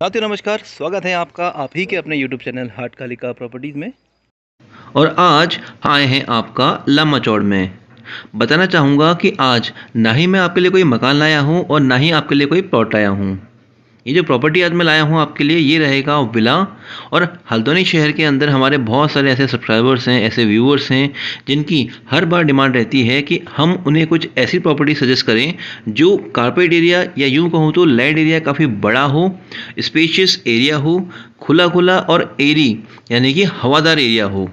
साथियों नमस्कार, स्वागत है आपका आप ही के अपने यूट्यूब चैनल हाट कालिका प्रॉपर्टीज़ में। और आज आए हैं आपका लम्बा चौड़ में। बताना चाहूँगा कि आज ना ही मैं आपके लिए कोई मकान लाया हूँ और ना ही आपके लिए कोई प्लॉट लाया हूँ। ये जो प्रॉपर्टी आज मैं लाया हूँ आपके लिए, ये रहेगा विला। और हल्द्वानी शहर के अंदर हमारे बहुत सारे ऐसे सब्सक्राइबर्स हैं, ऐसे व्यूअर्स हैं जिनकी हर बार डिमांड रहती है कि हम उन्हें कुछ ऐसी प्रॉपर्टी सजेस्ट करें जो कारपेट एरिया या यूँ कहूँ तो लैंड एरिया काफ़ी बड़ा हो, स्पेशियस एरिया हो, खुला खुला और एरी यानी कि हवादार एरिया हो,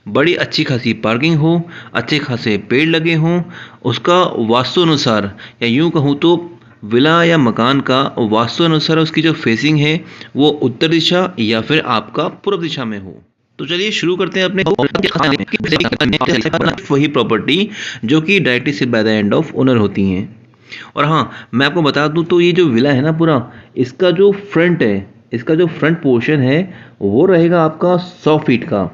बड़ी अच्छी खासी पार्किंग हो, अच्छे खासे पेड़ लगे हों, उसका वास्तु अनुसार या यूँ कहूँ तो विला या मकान का वास्तु अनुसार उसकी जो फेसिंग है वो उत्तर दिशा या फिर आपका पूर्व दिशा में हो। तो चलिए शुरू करते हैं अपने वही प्रॉपर्टी जो कि डायरेक्टली सिर्फ bye the end of owner होती हैं। और हाँ, मैं आपको बता दूं तो ये जो विला है ना पूरा, इसका जो फ्रंट है, इसका जो फ्रंट पोर्शन है वो रहेगा आपका 100 फीट का।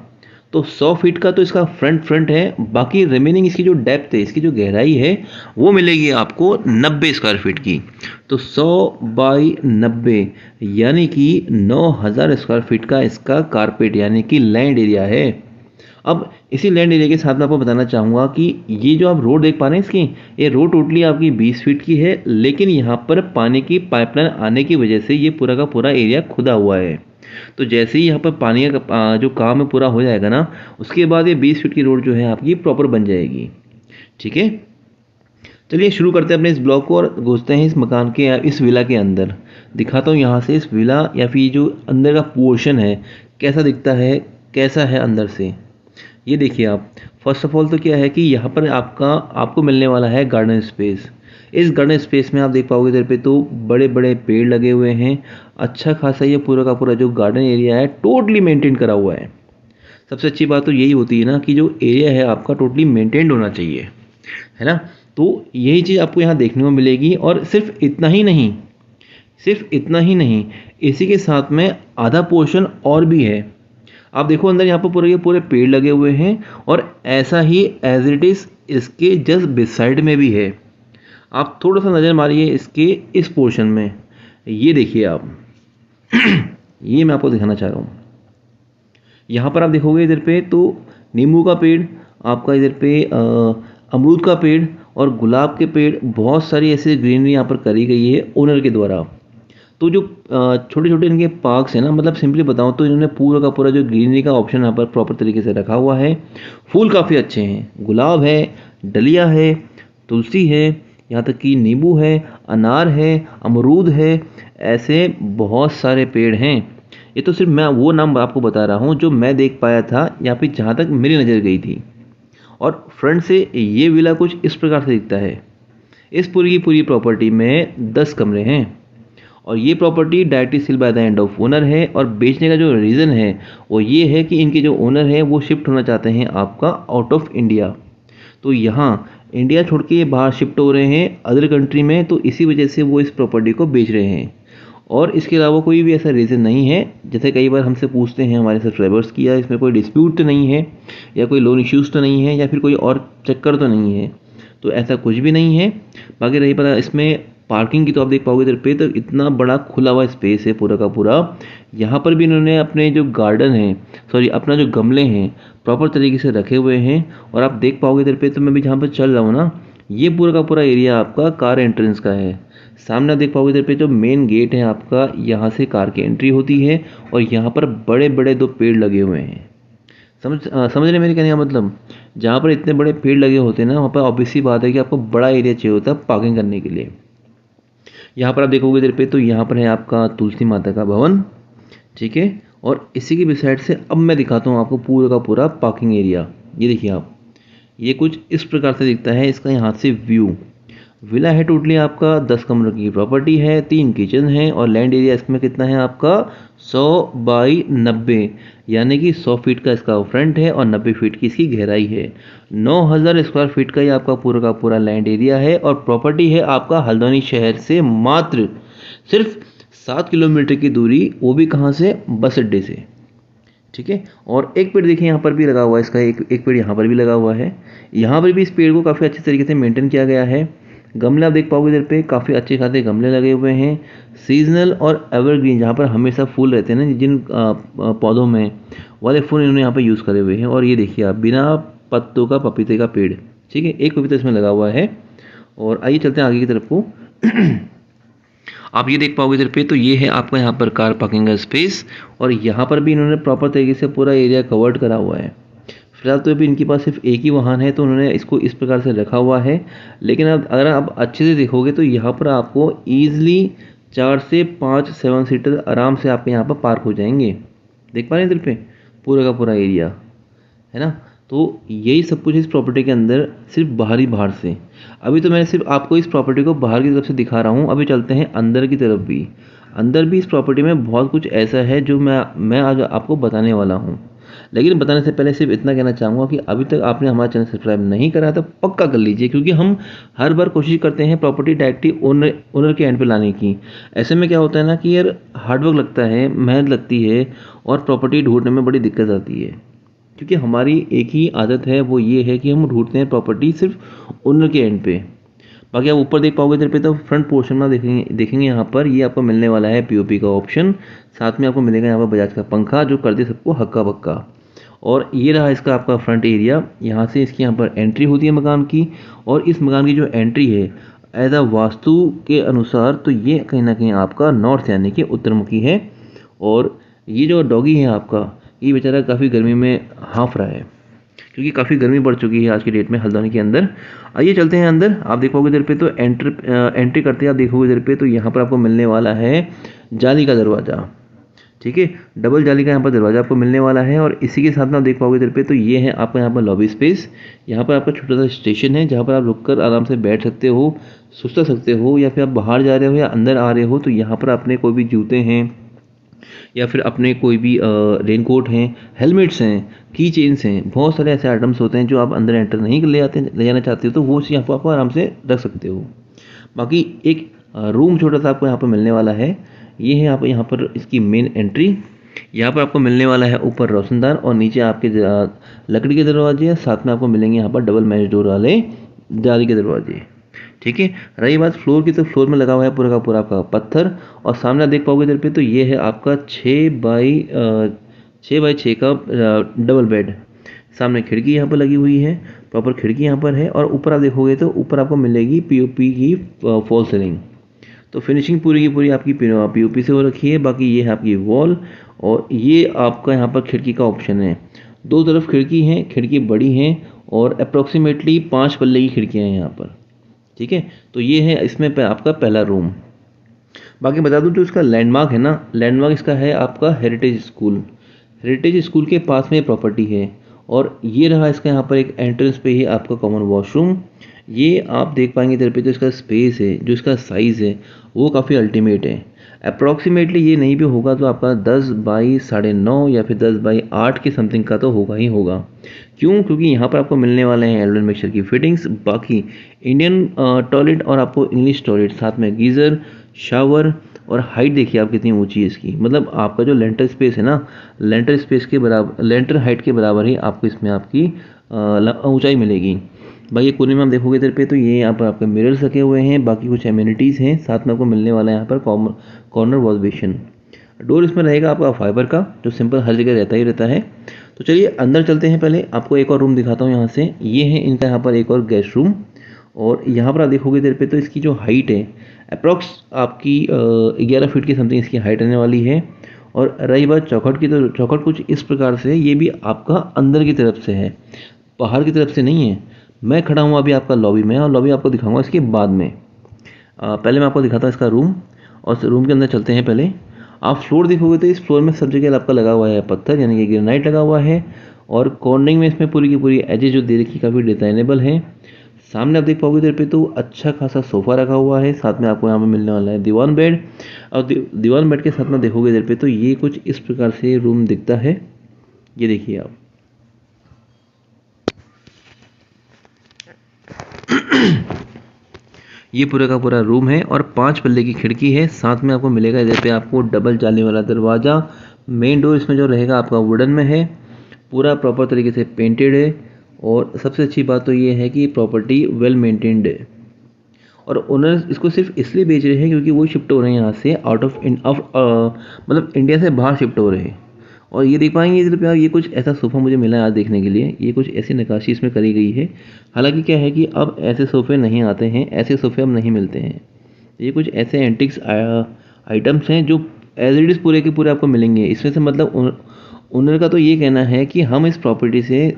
तो 100 फीट का तो इसका फ्रंट है। बाकी रिमेनिंग इसकी जो डेप्थ है, इसकी जो गहराई है वो मिलेगी आपको 90 स्क्वायर फीट की। तो 100 बाई 90 यानी कि 9000 स्क्वायर फीट का इसका कारपेट यानी कि लैंड एरिया है। अब इसी लैंड एरिया के साथ मैं आपको बताना चाहूँगा कि ये जो आप रोड देख पा रहे हैं इसकी, ये रोड टोटली आपकी 20 फीट की है, लेकिन यहाँ पर पानी की पाइपलाइन आने की वजह से ये पूरा का पूरा एरिया खुदा हुआ है। तो जैसे ही यहाँ पर पानी का जो काम है पूरा हो जाएगा ना, उसके बाद ये 20 फीट की रोड जो है आपकी प्रॉपर बन जाएगी। ठीक है, चलिए शुरू करते हैं अपने इस ब्लॉग को और घुसते हैं इस मकान के या इस विला के अंदर। दिखाता हूँ यहाँ से इस विला या फिर जो अंदर का पोर्शन है कैसा दिखता है, कैसा है अंदर से। ये देखिए आप, फर्स्ट ऑफ ऑल तो क्या है कि यहाँ पर आपको मिलने वाला है गार्डन स्पेस। इस गार्डन स्पेस में आप देख पाओगे इधर पे तो बड़े बड़े पेड़ लगे हुए हैं। अच्छा खासा ये पूरा का पूरा जो गार्डन एरिया है टोटली मेंटेन करा हुआ है। सबसे अच्छी बात तो यही होती है ना कि जो एरिया है आपका टोटली मेंटेन्ड होना चाहिए, है ना। तो यही चीज़ आपको यहाँ देखने को मिलेगी। और सिर्फ इतना ही नहीं, सिर्फ इतना ही नहीं, इसी के साथ में आधा पोर्शन और भी है। आप देखो अंदर यहाँ पर पूरे के पूरे पेड़ लगे हुए हैं और ऐसा ही एज इट इज़ इसके जस्ट बिसाइड में भी है। आप थोड़ा सा नज़र मारिए इसके इस पोर्शन में, ये देखिए आप ये मैं आपको दिखाना चाह रहा हूँ। यहाँ पर आप देखोगे इधर पे तो नींबू का पेड़, आपका इधर पे अमरूद का पेड़ और गुलाब के पेड़, बहुत सारी ऐसे ग्रीनरी यहाँ पर करी गई है ओनर के द्वारा। तो जो छोटे छोटे इनके पार्क्स हैं ना, मतलब सिंपली बताऊँ तो इन्होंने पूरा का पूरा जो ग्रीनरी का ऑप्शन यहाँ पर प्रॉपर तरीके से रखा हुआ है। फूल काफ़ी अच्छे हैं, गुलाब है, डलिया है, तुलसी है, यहाँ तक कि नींबू है, अनार है, अमरूद है, ऐसे बहुत सारे पेड़ हैं। ये तो सिर्फ मैं वो नाम आपको बता रहा हूँ जो मैं देख पाया था या फिर जहाँ तक मेरी नज़र गई थी। और फ्रंट से ये विला कुछ इस प्रकार से दिखता है। इस पूरी की पूरी प्रॉपर्टी में 10 कमरे हैं और ये property directly sell by the end of owner है। और बेचने का जो रीज़न है वो ये है कि इनके जो ओनर हैं वो शिफ्ट होना चाहते हैं आपका आउट ऑफ इंडिया। तो यहाँ इंडिया छोड़ के ये बाहर शिफ्ट हो रहे हैं अदर कंट्री में, तो इसी वजह से वो इस प्रॉपर्टी को बेच रहे हैं। और इसके अलावा कोई भी ऐसा रीज़न नहीं है। जैसे कई बार हमसे पूछते हैं हमारे सब्सक्राइबर्स की या इसमें कोई डिस्प्यूट तो नहीं है या कोई लोन इश्यूज़ तो नहीं है या फिर कोई और चक्कर तो नहीं है, तो ऐसा कुछ भी नहीं है। बाकी रही पता इसमें पार्किंग की, तो आप देख पाओगे इधर पे तो इतना बड़ा खुला हुआ स्पेस है पूरा का पूरा। यहाँ पर भी इन्होंने अपने जो गार्डन है, सॉरी अपना जो गमले हैं प्रॉपर तरीके से रखे हुए हैं। और आप देख पाओगे इधर पे तो मैं भी जहाँ पर चल रहा हूँ ना, ये पूरा का पूरा एरिया आपका कार एंट्रेंस का है। सामने आप देख पाओगे इधर पे जो मेन गेट है आपका, यहाँ से कार की एंट्री होती है और यहाँ पर बड़े बड़े 2 पेड़ लगे हुए हैं। समझ रहे हैं मेरे कहने का मतलब। जहाँ पर इतने बड़े पेड़ लगे होते हैं ना, वहाँ पर ऑब्वियस सी बात है कि आपको बड़ा एरिया चाहिए होता है पार्किंग करने के लिए। यहाँ पर आप देखोगे इधर पे तो यहाँ पर है आपका तुलसी माता का भवन। ठीक है, और इसी के बिसाइड से अब मैं दिखाता हूँ आपको पूरा का पूरा पार्किंग एरिया। ये देखिए आप, ये कुछ इस प्रकार से दिखता है इसका यहाँ से व्यू। विला है टोटली आपका 10 कमरों की प्रॉपर्टी है, 3 किचन है और लैंड एरिया इसमें कितना है आपका 100 बाई 90 यानी कि 100 फीट का इसका फ्रंट है और 90 फीट की इसकी गहराई है। 9000 स्क्वायर फीट का ये आपका पूरा का पूरा लैंड एरिया है और प्रॉपर्टी है आपका हल्द्वानी शहर से मात्र सिर्फ 7 किलोमीटर की दूरी, वो भी कहाँ से, बस अड्डे से। ठीक है, और एक पेड़ देखिए यहाँ पर भी लगा हुआ है इसका, एक पेड़ यहाँ पर भी लगा हुआ है। यहाँ पर भी इस पेड़ को काफ़ी अच्छे तरीके से मेंटेन किया गया है। गमले आप देख पाओगे इधर पे काफ़ी अच्छे खासे गमले लगे हुए हैं, सीजनल और एवरग्रीन, जहाँ पर हमेशा फूल रहते हैं ना जिन पौधों में, वाले फूल इन्होंने यहाँ पर यूज़ करे हुए हैं। और ये देखिए आप, बिना पत्तों का पपीते का पेड़, ठीक है, एक पपीता इसमें लगा हुआ है। और आइए चलते हैं आगे की तरफ को। आप ये देख पाओगे इधर पे, तो ये है आपका यहाँ पर कार पार्किंग का स्पेस, और यहाँ पर भी इन्होंने प्रॉपर तरीके से पूरा एरिया कवर्ड करा हुआ है। फिलहाल तो अभी इनके पास सिर्फ एक ही वाहन है, तो उन्होंने इसको इस प्रकार से रखा हुआ है। लेकिन अब अगर आप अच्छे से देखोगे तो यहाँ पर आपको ईजिली 4 से 5 7 सीटर आराम से आपके यहाँ पर पार्क हो जाएंगे। देख पा रहे हैं इधर पे पूरा का पूरा एरिया, है ना। तो यही सब कुछ इस प्रॉपर्टी के अंदर, सिर्फ बाहर से। अभी तो मैं सिर्फ आपको इस प्रॉपर्टी को बाहर की तरफ से दिखा रहा हूँ, अभी चलते हैं अंदर की तरफ भी। अंदर भी इस प्रॉपर्टी में बहुत कुछ ऐसा है जो मैं आज आपको बताने वाला हूँ। लेकिन बताने से पहले सिर्फ इतना कहना चाहूँगा कि अभी तक आपने हमारा चैनल सब्सक्राइब नहीं करा है तो पक्का कर लीजिए, क्योंकि हम हर बार कोशिश करते हैं प्रॉपर्टी डायरेक्टली ओनर के एंड पे लाने की। ऐसे में क्या होता है ना कि यार हार्डवर्क लगता है, मेहनत लगती है, और प्रॉपर्टी ढूंढने में बड़ी दिक्कत आती है। क्योंकि हमारी एक ही आदत है, वो ये है कि हम ढूंढते हैं प्रॉपर्टी सिर्फ ओनर के एंड पे। बाकी आप ऊपर देख पाओगे इधर पे, तो फ्रंट पोर्शन में देखेंगे यहाँ पर ये आपको मिलने वाला है पीओपी का ऑप्शन। साथ में आपको मिलेगा यहाँ पर बजाज का पंखा, जो कर दे सबको हक्का बक्का। और ये रहा इसका आपका फ्रंट एरिया। यहाँ से इसकी यहाँ पर एंट्री होती है मकान की, और इस मकान की जो एंट्री है एज अ वास्तु के अनुसार, तो ये कहीं ना कहीं आपका नॉर्थ यानी कि उत्तरमुखी है। और ये जो डॉगी है आपका, ये बेचारा काफ़ी गर्मी में हाँफ रहा है, क्योंकि काफ़ी गर्मी बढ़ चुकी है आज की डेट में हल्द्वानी के अंदर। आइए चलते हैं अंदर। आप देखोगे इधर पे, तो एंट्री करते हैं आप देखोगे इधर पे, तो यहाँ पर आपको मिलने वाला है जाली का दरवाज़ा, ठीक है, डबल जाली का यहाँ पर दरवाज़ा आपको मिलने वाला है। और इसी के साथ में आप देख पाओगे इधर पे, तो ये है आपका यहाँ पर लॉबी स्पेस। यहाँ पर आपका छोटा सा स्टेशन है, जहाँ पर आप रुककर आराम से बैठ सकते हो, सुस्ता सकते हो, या फिर आप बाहर जा रहे हो या अंदर आ रहे हो, तो यहाँ पर अपने कोई भी जूते हैं, या फिर अपने कोई भी रेनकोट हैं, हेलमेट्स हैं, की चेन्स हैं, बहुत सारे ऐसे आइटम्स होते हैं जो आप अंदर एंटर नहीं ले जाना चाहते हो, तो वो यहाँ पर आपको आराम से रख सकते हो। बाकी एक रूम छोटा सा आपको यहाँ पर मिलने वाला है। ये है आप यहाँ पर इसकी मेन एंट्री। यहाँ पर आपको मिलने वाला है ऊपर रोशनदान, और नीचे आपके लकड़ी के दरवाजे हैं। साथ में आपको मिलेंगे यहाँ पर डबल मैच डोर वाले जाली के दरवाजे, ठीक है। रही बात फ्लोर की, तो फ्लोर में लगा हुआ है पूरा का पूरा आपका पत्थर। और सामने आप देख पाओगे इधर पे, तो ये है आपका 6x6 का डबल बेड। सामने खिड़की यहाँ पर लगी हुई है, प्रॉपर खिड़की यहाँ पर है। और ऊपर आप देखोगे तो ऊपर आपको मिलेगी पीओपी की फॉल सीलिंग। तो फिनिशिंग पूरी की पूरी आपकी पीओपी से हो रखी है। बाकी ये है आपकी वॉल, और ये आपका यहाँ पर खिड़की का ऑप्शन है। दो तरफ खिड़की हैं, खिड़की बड़ी हैं, और अप्रॉक्सीमेटली 5 पल्ले की खिड़कियाँ हैं यहाँ पर, ठीक है। तो ये है इसमें आपका पहला रूम। बाकी बता दूं, जो इसका लैंडमार्क है ना, लैंडमार्क इसका है आपका हेरिटेज स्कूल। हेरिटेज स्कूल के पास में प्रॉपर्टी है। और ये रहा इसका यहाँ पर एक एंट्रेंस पे ही आपका कॉमन वॉशरूम। ये आप देख पाएंगे इधर पे, जो इसका स्पेस है, जो इसका साइज़ है, वो काफ़ी अल्टीमेट है। अप्रॉक्सीमेटली ये नहीं भी होगा तो आपका 10 बाई 9.5 या फिर 10 बाई 8 के समथिंग का तो होगा ही होगा। क्यों? क्योंकि यहाँ पर आपको मिलने वाले हैं एल्डन मिक्सचर की फिटिंग्स। बाकी इंडियन टॉयलेट और आपको इंग्लिश टॉयलेट, साथ में गीज़र, शावर, और हाइट देखिए आप कितनी ऊंची है इसकी। मतलब आपका जो लेंटर स्पेस है ना, लेंटर स्पेस के बराबर, लेंटर हाइट के बराबर ही आपको इसमें आपकी ऊंचाई मिलेगी। भाई ये कोने में आप देखोगे इधर पे, तो ये यहाँ पर आपके मिरर्स रखे हुए हैं। बाकी कुछ एमिनिटीज़ हैं। साथ में आपको मिलने वाला है यहाँ पर कॉर्नर वॉश बेसिन। डोर इसमें रहेगा आपका फाइबर का, जो सिंपल हर जगह रहता ही रहता है। तो चलिए अंदर चलते हैं। पहले आपको एक और रूम दिखाता हूँ यहाँ से। ये है इनका यहाँ पर एक और गेस्ट रूम। और यहाँ पर आप देखोगे इधर पे, तो इसकी जो हाइट है अप्रॉक्स आपकी 11 फीट की समथिंग इसकी हाइट रहने वाली है। और रही बात चौखट की, तो चौखट कुछ इस प्रकार से है, ये भी आपका अंदर की तरफ से है, बाहर की तरफ से नहीं है। मैं खड़ा हूँ अभी आपका लॉबी में, और लॉबी आपको दिखाऊंगा इसके बाद में। पहले मैं आपको दिखाता हूँ इसका रूम, और रूम के अंदर चलते हैं। पहले आप फ्लोर देखोगे तो इस फ्लोर में सब जगह आपका लगा हुआ है पत्थर, यानी कि ग्रेनाइट लगा हुआ है। और कॉर्नरिंग में इसमें पूरी की पूरी एजेस जो दे रखी काफ़ी डिज़ाइनेबल है। सामने आप देख पाओगे इधर पे, तो अच्छा खासा सोफ़ा रखा हुआ है। साथ में आपको यहाँ पे मिलने वाला है दीवान बेड। और दीवान बेड के साथ में देखोगे इधर पे, तो ये कुछ इस प्रकार से रूम दिखता है। ये देखिए आप, ये पूरा का पूरा रूम है, और 5 पल्ले की खिड़की है। साथ में आपको मिलेगा इधर पे आपको डबल जाली वाला दरवाज़ा। मेन डोर इसमें जो रहेगा आपका वुडन में है, पूरा प्रॉपर तरीके से पेंटेड है। और सबसे अच्छी बात तो ये है कि प्रॉपर्टी वेल मेंटेन्ड है। और ओनर इसको सिर्फ इसलिए बेच रहे हैं क्योंकि वो शिफ्ट हो रहे हैं यहाँ से आउट ऑफ मतलब इंडिया से बाहर शिफ्ट हो रहे हैं। और ये देख पाएंगे इधर पे आप, ये कुछ ऐसा सोफ़ा मुझे मिला है आज देखने के लिए। ये कुछ ऐसी नक्काशी इसमें करी गई है। हालांकि क्या है कि अब ऐसे सोफ़े नहीं आते हैं, ऐसे सोफ़े अब नहीं मिलते हैं। ये कुछ ऐसे एंटिक्स आइटम्स हैं जो एज इट इज़ पूरे के पूरे आपको मिलेंगे। इसमें से मतलब ओनर का तो ये कहना है कि हम इस प्रॉपर्टी से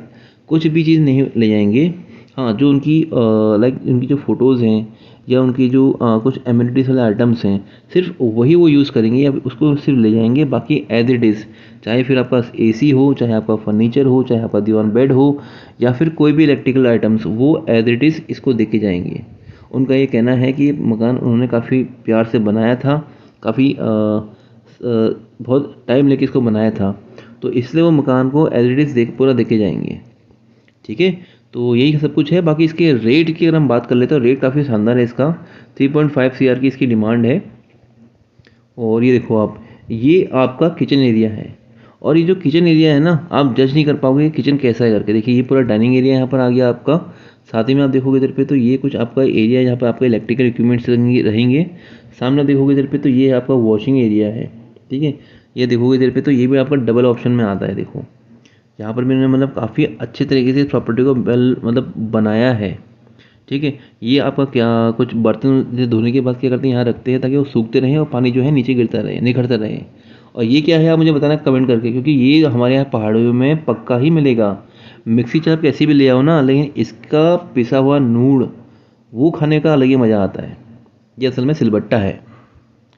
कुछ भी चीज़ नहीं ले जाएंगे। हाँ, जो उनकी लाइक उनकी जो फ़ोटोज़ हैं या उनकी जो कुछ एमिनिटीज़ वाले आइटम्स हैं, सिर्फ वही वो यूज़ करेंगे या उसको सिर्फ ले जाएंगे। बाकी एज इट इज़, चाहे फिर आपका एसी हो, चाहे आपका फर्नीचर हो, चाहे आपका दीवान बेड हो, या फिर कोई भी इलेक्ट्रिकल आइटम्स, वो एज इट इज़ इसको दे के जाएंगे। उनका ये कहना है कि मकान उन्होंने काफ़ी प्यार से बनाया था, काफ़ी बहुत टाइम लेके इसको बनाया था, तो इसलिए वो मकान को एज इट इज़ पूरा देके जाएंगे। ठीक है, तो यही सब कुछ है। बाकी इसके रेट की अगर हम बात कर लेते हैं तो रेट काफ़ी शानदार है इसका। 3.5 CR की इसकी डिमांड है। और ये देखो आप, ये आपका किचन एरिया है। और ये जो किचन एरिया है ना, आप जज नहीं कर पाओगे किचन कैसा है करके। देखिए, ये पूरा डाइनिंग एरिया यहाँ पर आ गया आपका। साथ ही में आप देखोगे इधर पे तो ये कुछ आपका एरिया है जहाँ पर आपका इलेक्ट्रिकल इक्विपमेंट्स रहेंगे। सामने देखोगे इधर पे तो ये आपका वॉशिंग एरिया है। ठीक है, ये देखोगे इधर पे तो ये भी आपका डबल ऑप्शन में आता है। देखो यहाँ पर मैंने मतलब काफ़ी अच्छे तरीके से इस प्रॉपर्टी को वेल मतलब बनाया है। ठीक है, ये आपका क्या कुछ बर्तन धोने के बाद क्या करते हैं, यहाँ रखते हैं ताकि वो सूखते रहें और पानी जो है नीचे गिरता रहे, निखरता रहे। और ये क्या है आप मुझे बताना कमेंट करके, क्योंकि ये हमारे यहाँ पहाड़ों में पक्का ही मिलेगा। मिक्सी चाप कैसी भी ले आओ ना, लेकिन इसका पिसा हुआ नूड़ वो खाने का अलग ही मज़ा आता है। ये असल में सिलबट्टा है।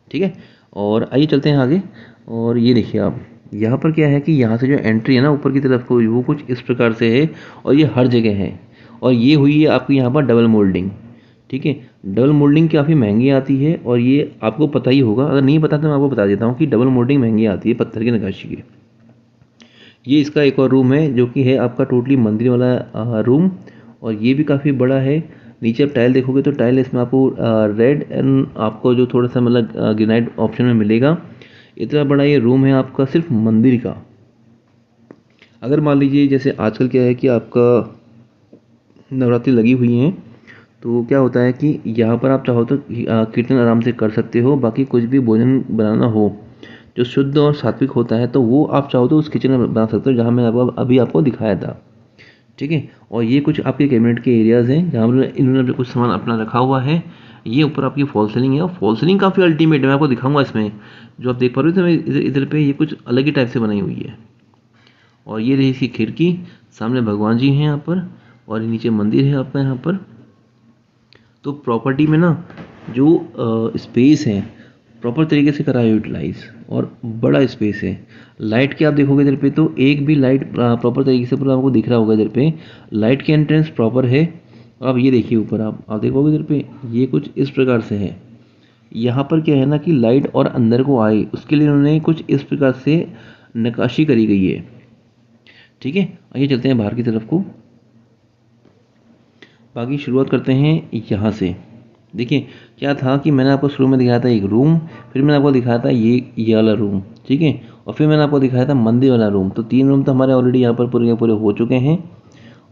ठीक है, और आइए चलते हैं आगे। और ये देखिए आप, यहाँ पर क्या है कि यहाँ से जो एंट्री है ना ऊपर की तरफ को, वो कुछ इस प्रकार से है। और ये हर जगह है। और ये हुई है आपकी यहाँ पर डबल मोल्डिंग। ठीक है, डबल मोल्डिंग काफ़ी महंगी आती है और ये आपको पता ही होगा। अगर नहीं पता तो मैं आपको बता देता हूँ कि डबल मोल्डिंग महंगी आती है पत्थर की नक्काशी की। ये इसका एक और रूम है जो कि है आपका टोटली मंदिर वाला रूम। और ये भी काफ़ी बड़ा है। नीचे आप टाइल देखोगे तो टाइल इसमें आपको रेड एंड आपको जो थोड़ा सा मतलब ग्रेनाइट ऑप्शन में मिलेगा। इतना बड़ा ये रूम है आपका सिर्फ मंदिर का। अगर मान लीजिए जैसे आजकल क्या है कि आपका नवरात्रि लगी हुई हैं, तो क्या होता है कि यहाँ पर आप चाहो तो कीर्तन आराम से कर सकते हो। बाकी कुछ भी भोजन बनाना हो जो शुद्ध और सात्विक होता है, तो वो आप चाहो तो उस किचन में बना सकते हो जहाँ मैं आपको अभी आपको दिखाया था। ठीक है, और ये कुछ आपके कैबिनेट के एरियाज़ हैं जहाँ पर इन्होंने अपने कुछ सामान अपना रखा हुआ है। ये ऊपर आपकी फॉल सीलिंग है और फॉल सीलिंग काफ़ी अल्टीमेट है। मैं आपको दिखाऊंगा इसमें, जो आप देख पा रहे हो इधर इधर पे ये कुछ अलग ही टाइप से बनाई हुई है। और ये रही इसकी खिड़की, सामने भगवान जी हैं यहाँ पर, और नीचे मंदिर है आपका यहाँ पर। तो प्रॉपर्टी में ना जो स्पेस है प्रॉपर तरीके से करा है यूटिलाइज, और बड़ा स्पेस है। लाइट के आप देखोगे इधर पे तो एक भी लाइट प्रॉपर तरीके से पूरा आपको दिख रहा होगा। इधर पे लाइट की एंट्रेंस प्रॉपर है। अब ये देखिए ऊपर आप देखोगे इधर पे ये कुछ इस प्रकार से है। यहाँ पर क्या है ना कि लाइट और अंदर को आए उसके लिए उन्होंने कुछ इस प्रकार से नक्काशी करी गई है। ठीक है, आइए चलते हैं बाहर की तरफ को। बाकी शुरुआत करते हैं यहाँ से। देखिए क्या था कि मैंने आपको शुरू में दिखाया था एक रूम, फिर मैंने आपको दिखाया था ये वाला रूम। ठीक है, और फिर मैंने आपको दिखाया था मंदिर वाला रूम। तो 3 रूम तो हमारे ऑलरेडी यहाँ पर पूरे के पूरे हो चुके हैं।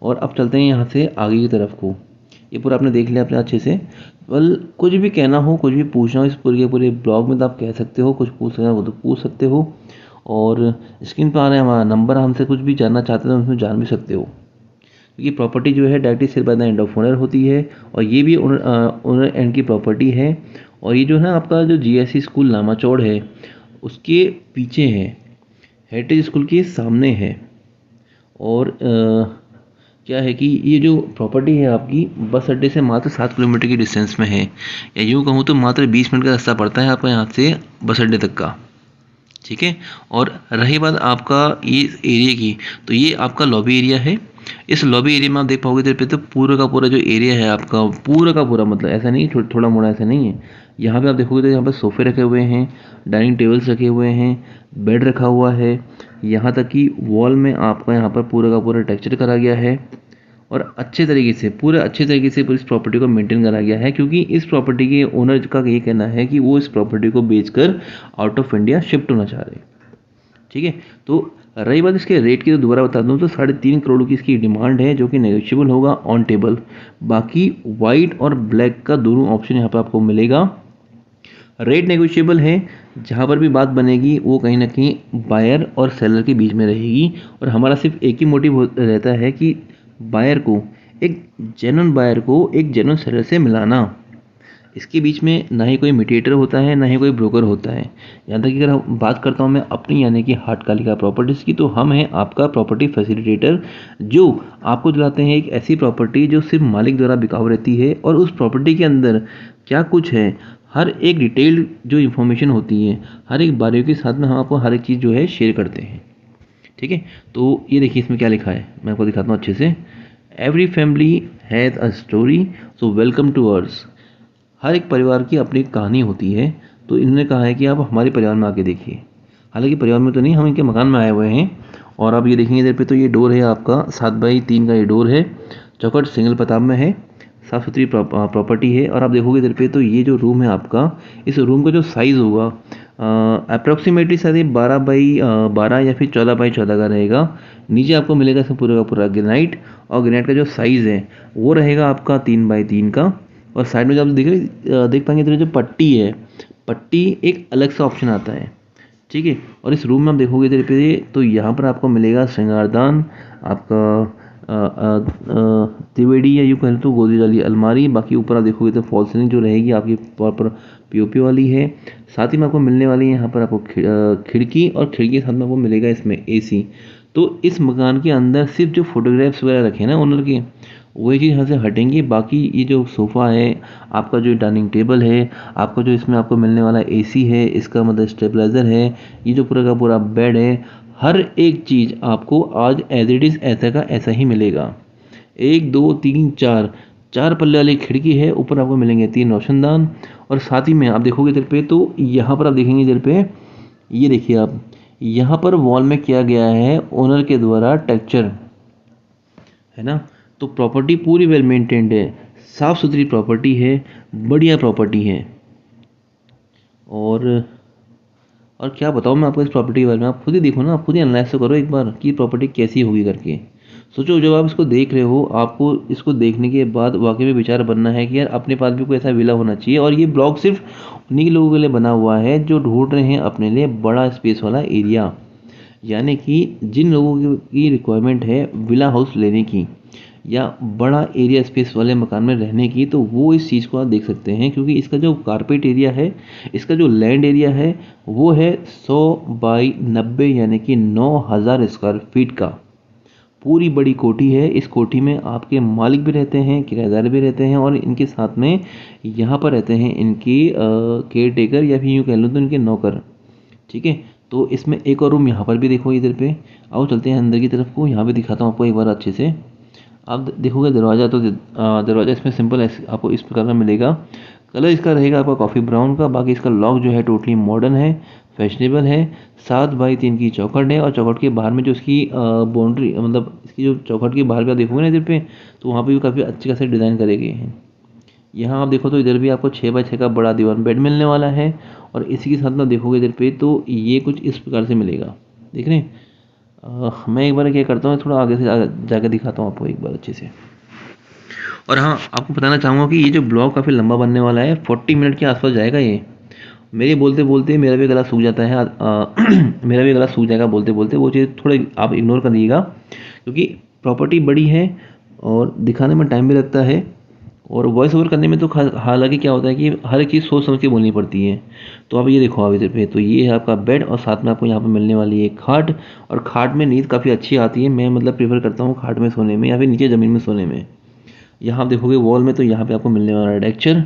और अब चलते हैं यहाँ से आगे की तरफ को। ये पूरा आपने देख लिया अपने अच्छे से। वेल, कुछ भी कहना हो, कुछ भी पूछना हो इस पूरे के पूरे ब्लॉग में तो आप कह सकते हो। कुछ पूछना हो तो पूछ सकते हो। और स्क्रीन पर आ रहा है हमारा नंबर, हमसे कुछ भी जानना चाहते हो उसमें जान भी सकते हो। क्योंकि प्रॉपर्टी जो है directly sell by the end of owner होती है। और ये भी ओनर एंड की प्रॉपर्टी है। और ये जो है आपका जो जीएससी स्कूल लामाचौड़ है उसके पीछे है, हेरिटेज स्कूल के सामने है। और क्या है कि ये जो प्रॉपर्टी है आपकी बस अड्डे से मात्र 7 किलोमीटर की डिस्टेंस में है, या यूँ कहूँ तो मात्र 20 मिनट का रास्ता पड़ता है आपका यहाँ से बस अड्डे तक का। ठीक है, और रही बात आपका ये एरिया की, तो ये आपका लॉबी एरिया है। इस लॉबी एरिया में आप देख पाओगे इधर पे तो पूरा का पूरा जो एरिया है आपका पूरा का पूरा, मतलब ऐसा नहीं थोड़ा मोड़ा ऐसा नहीं है। यहाँ पे आप देखोगे तो यहाँ पर सोफ़े रखे हुए हैं, डाइनिंग टेबल्स रखे हुए हैं, बेड रखा हुआ है। यहाँ तक कि वॉल में आपका यहाँ पर पूरा का पूरा टेक्सचर करा गया है। और अच्छे तरीके से इस प्रॉपर्टी को मेंटेन करा गया है, क्योंकि इस प्रॉपर्टी के ओनर का ये कहना है कि वो इस प्रॉपर्टी को बेचकर आउट ऑफ इंडिया शिफ्ट होना चाह रहे हैं। ठीक है, तो रही बात इसके रेट की, तो दोबारा बता दूं तो 3.5 करोड़ की इसकी डिमांड है, जो कि नेगोशिएबल होगा ऑन टेबल। बाकी वाइट और ब्लैक का दोनों ऑप्शन यहाँ पर आपको मिलेगा। रेट नेगोशिएबल है, जहाँ पर भी बात बनेगी वो कहीं ना कहीं बायर और सेलर के बीच में रहेगी। और हमारा सिर्फ एक ही मोटिव रहता है कि बायर को, एक जेन्युइन बायर को एक जेन्युइन सेलर से मिलाना। इसके बीच में ना ही कोई मीडिएटर होता है, ना ही कोई ब्रोकर होता है। यहाँ तक कि अगर हम बात करता हूँ मैं अपनी यानी कि हाट कालिका प्रॉपर्टीज़ की, तो हम हैं आपका प्रॉपर्टी फैसिलिटेटर, जो आपको दिलाते हैं एक ऐसी प्रॉपर्टी जो सिर्फ मालिक द्वारा बिकाऊ रहती है, और उस प्रॉपर्टी के अंदर क्या कुछ है, हर एक डिटेल जो इन्फॉर्मेशन होती है, हर एक बारीकी के साथ में हम आपको हर एक चीज़ जो है शेयर करते हैं। ठीक है, तो ये देखिए इसमें क्या लिखा है, मैं आपको दिखाता हूँ अच्छे से। Every family has a story, so welcome to ours. हर एक परिवार की अपनी एक कहानी होती है, तो इन्होंने कहा है कि आप हमारे परिवार में आके देखिए। हालांकि परिवार में तो नहीं, हम इनके मकान में आए हुए हैं। और आप ये देखेंगे इधर पे, तो ये डोर है आपका 7x3 का ये डोर है, चौखट सिंगल प्रताप में है, साफ़ सुथरी प्रॉपर्टी है। और आप देखोगे इधर पे, तो ये जो रूम है आपका, इस रूम का जो साइज़ होगा अप्रॉक्सीमेटली शायद ये 12x12 या फिर 14x14 का रहेगा। नीचे आपको मिलेगा इसमें पूरा का पूरा ग्रेनाइट, और ग्रेनाइट का जो साइज़ है वो रहेगा आपका 3x3 का। और साइड में जब आप देख पाएंगे तो जो पट्टी है, पट्टी एक अलग सा ऑप्शन आता है। ठीक है, और इस रूम में आप देखोगे इधर पे, तो यहाँ पर आपको मिलेगा श्रृंगारदान, आपका त्रिवेदी, या यूँ कहें तो गोदरेज वाली अलमारी। बाकी ऊपर आप देखोगे तो फॉल सीलिंग जो रहेगी आपकी प्रॉपर पीओपी वाली है। साथ ही में आपको मिलने वाली है यहाँ पर आपको खिड़की, और खिड़की के साथ में आपको मिलेगा इसमें एसी। तो इस मकान के अंदर सिर्फ जो फोटोग्राफ्स वगैरह रखे हैं ना ओनर के, वही चीज़ यहाँ से हटेंगी। बाकी ये जो सोफ़ा है, आपका जो डाइनिंग टेबल है, आपका जो इसमें आपको मिलने वाला एसी है, इसका मतलब स्टेबलाइज़र है, ये जो पूरा का पूरा बेड है, हर एक चीज़ आपको आज एज इट इज़ ऐसा का ऐसा ही मिलेगा। 1 2 3 4 4 पल्ले वाली खिड़की है, ऊपर आपको मिलेंगे 3 रोशनदान। और साथ ही में आप देखोगे इधर पे, तो यहाँ पर आप देखेंगे इधर पे, ये देखिए आप, यहाँ पर वॉल में किया गया है ओनर के द्वारा टेक्सचर, है ना। तो प्रॉपर्टी पूरी वेल मेंटेन्ड है, साफ़ सुथरी प्रॉपर्टी है, बढ़िया प्रॉपर्टी है। और क्या बताऊँ मैं आपको इस प्रॉपर्टी के बारे में, आप खुद ही देखो ना, आप खुद ही एनालाइज तो करो एक बार कि प्रॉपर्टी कैसी होगी करके। सोचो, जब आप इसको देख रहे हो, आपको इसको देखने के बाद वाकई में विचार बनना है कि यार अपने पास भी कोई ऐसा विला होना चाहिए। और ये ब्लॉग सिर्फ उन्हीं लोगों के लिए बना हुआ है जो ढूंढ रहे हैं अपने लिए बड़ा स्पेस वाला एरिया, यानी कि जिन लोगों की रिक्वायरमेंट है विला हाउस लेने की या बड़ा एरिया स्पेस वाले मकान में रहने की, तो वो इस चीज़ को आप देख सकते हैं। क्योंकि इसका जो कारपेट एरिया है, इसका जो लैंड एरिया है, वो है 100x90 यानी कि 9000 स्क्वायर फीट का पूरी बड़ी कोठी है। इस कोठी में आपके मालिक भी रहते हैं, किराएदार भी रहते हैं, और इनके साथ में यहाँ पर रहते हैं इनके केयर टेकर, या फिर यूँ कह लो तो इनके नौकर। ठीक है, तो इसमें एक और रूम यहाँ पर भी देखो इधर पे। आओ चलते हैं अंदर की तरफ को, यहाँ पे दिखाता हूँ आपको एक बार अच्छे से। आप देखोगे दरवाज़ा, तो दरवाज़ा इसमें सिंपल आपको इस प्रकार का मिलेगा। कलर इसका रहेगा आपका कॉफ़ी ब्राउन का। बाकी इसका लॉक जो है टोटली मॉडर्न है, फैशनेबल है। 7x3 की चौखट है, और चौखट के बाहर में जो इसकी बाउंड्री, मतलब इसकी जो चौखट के बाहर भी आप देखोगे ना इधर पे, तो वहाँ पे भी काफ़ी अच्छे खासे डिज़ाइन करे गए हैं। यहाँ आप देखो तो इधर भी आपको 6x6 का बड़ा दीवान बेड मिलने वाला है। और इसी के साथ में देखोगे इधर पे, तो ये कुछ इस प्रकार से मिलेगा। देख रहे हैं, मैं एक बार क्या करता हूँ, थोड़ा आगे से जाकर दिखाता हूँ आपको एक बार अच्छे से। और हाँ, आपको बताना चाहूँगा कि ये जो ब्लॉग काफ़ी लंबा बनने वाला है, 40 मिनट के आसपास जाएगा ये। मेरे बोलते बोलते मेरा भी गला सूख जाता है, मेरा भी गला सूख जाएगा बोलते बोलते। वो चीज़ थोड़ा आप इग्नोर करिएगा, क्योंकि प्रॉपर्टी बड़ी है और दिखाने में टाइम भी लगता है। और वॉइस ओवर करने में तो हालांकि क्या होता है कि हर एक चीज़ सोच समझ के बोलनी पड़ती है। तो आप ये देखो आप इधर पे, तो ये है आपका बेड, और साथ में आपको यहाँ पे मिलने वाली है खाट। और खाट में नींद काफ़ी अच्छी आती है, मैं मतलब प्रेफर करता हूँ खाट में सोने में या फिर नीचे ज़मीन में सोने में। यहाँ आप देखोगे वॉल में, तो यहाँ पे आपको मिलने वाला टेक्सचर,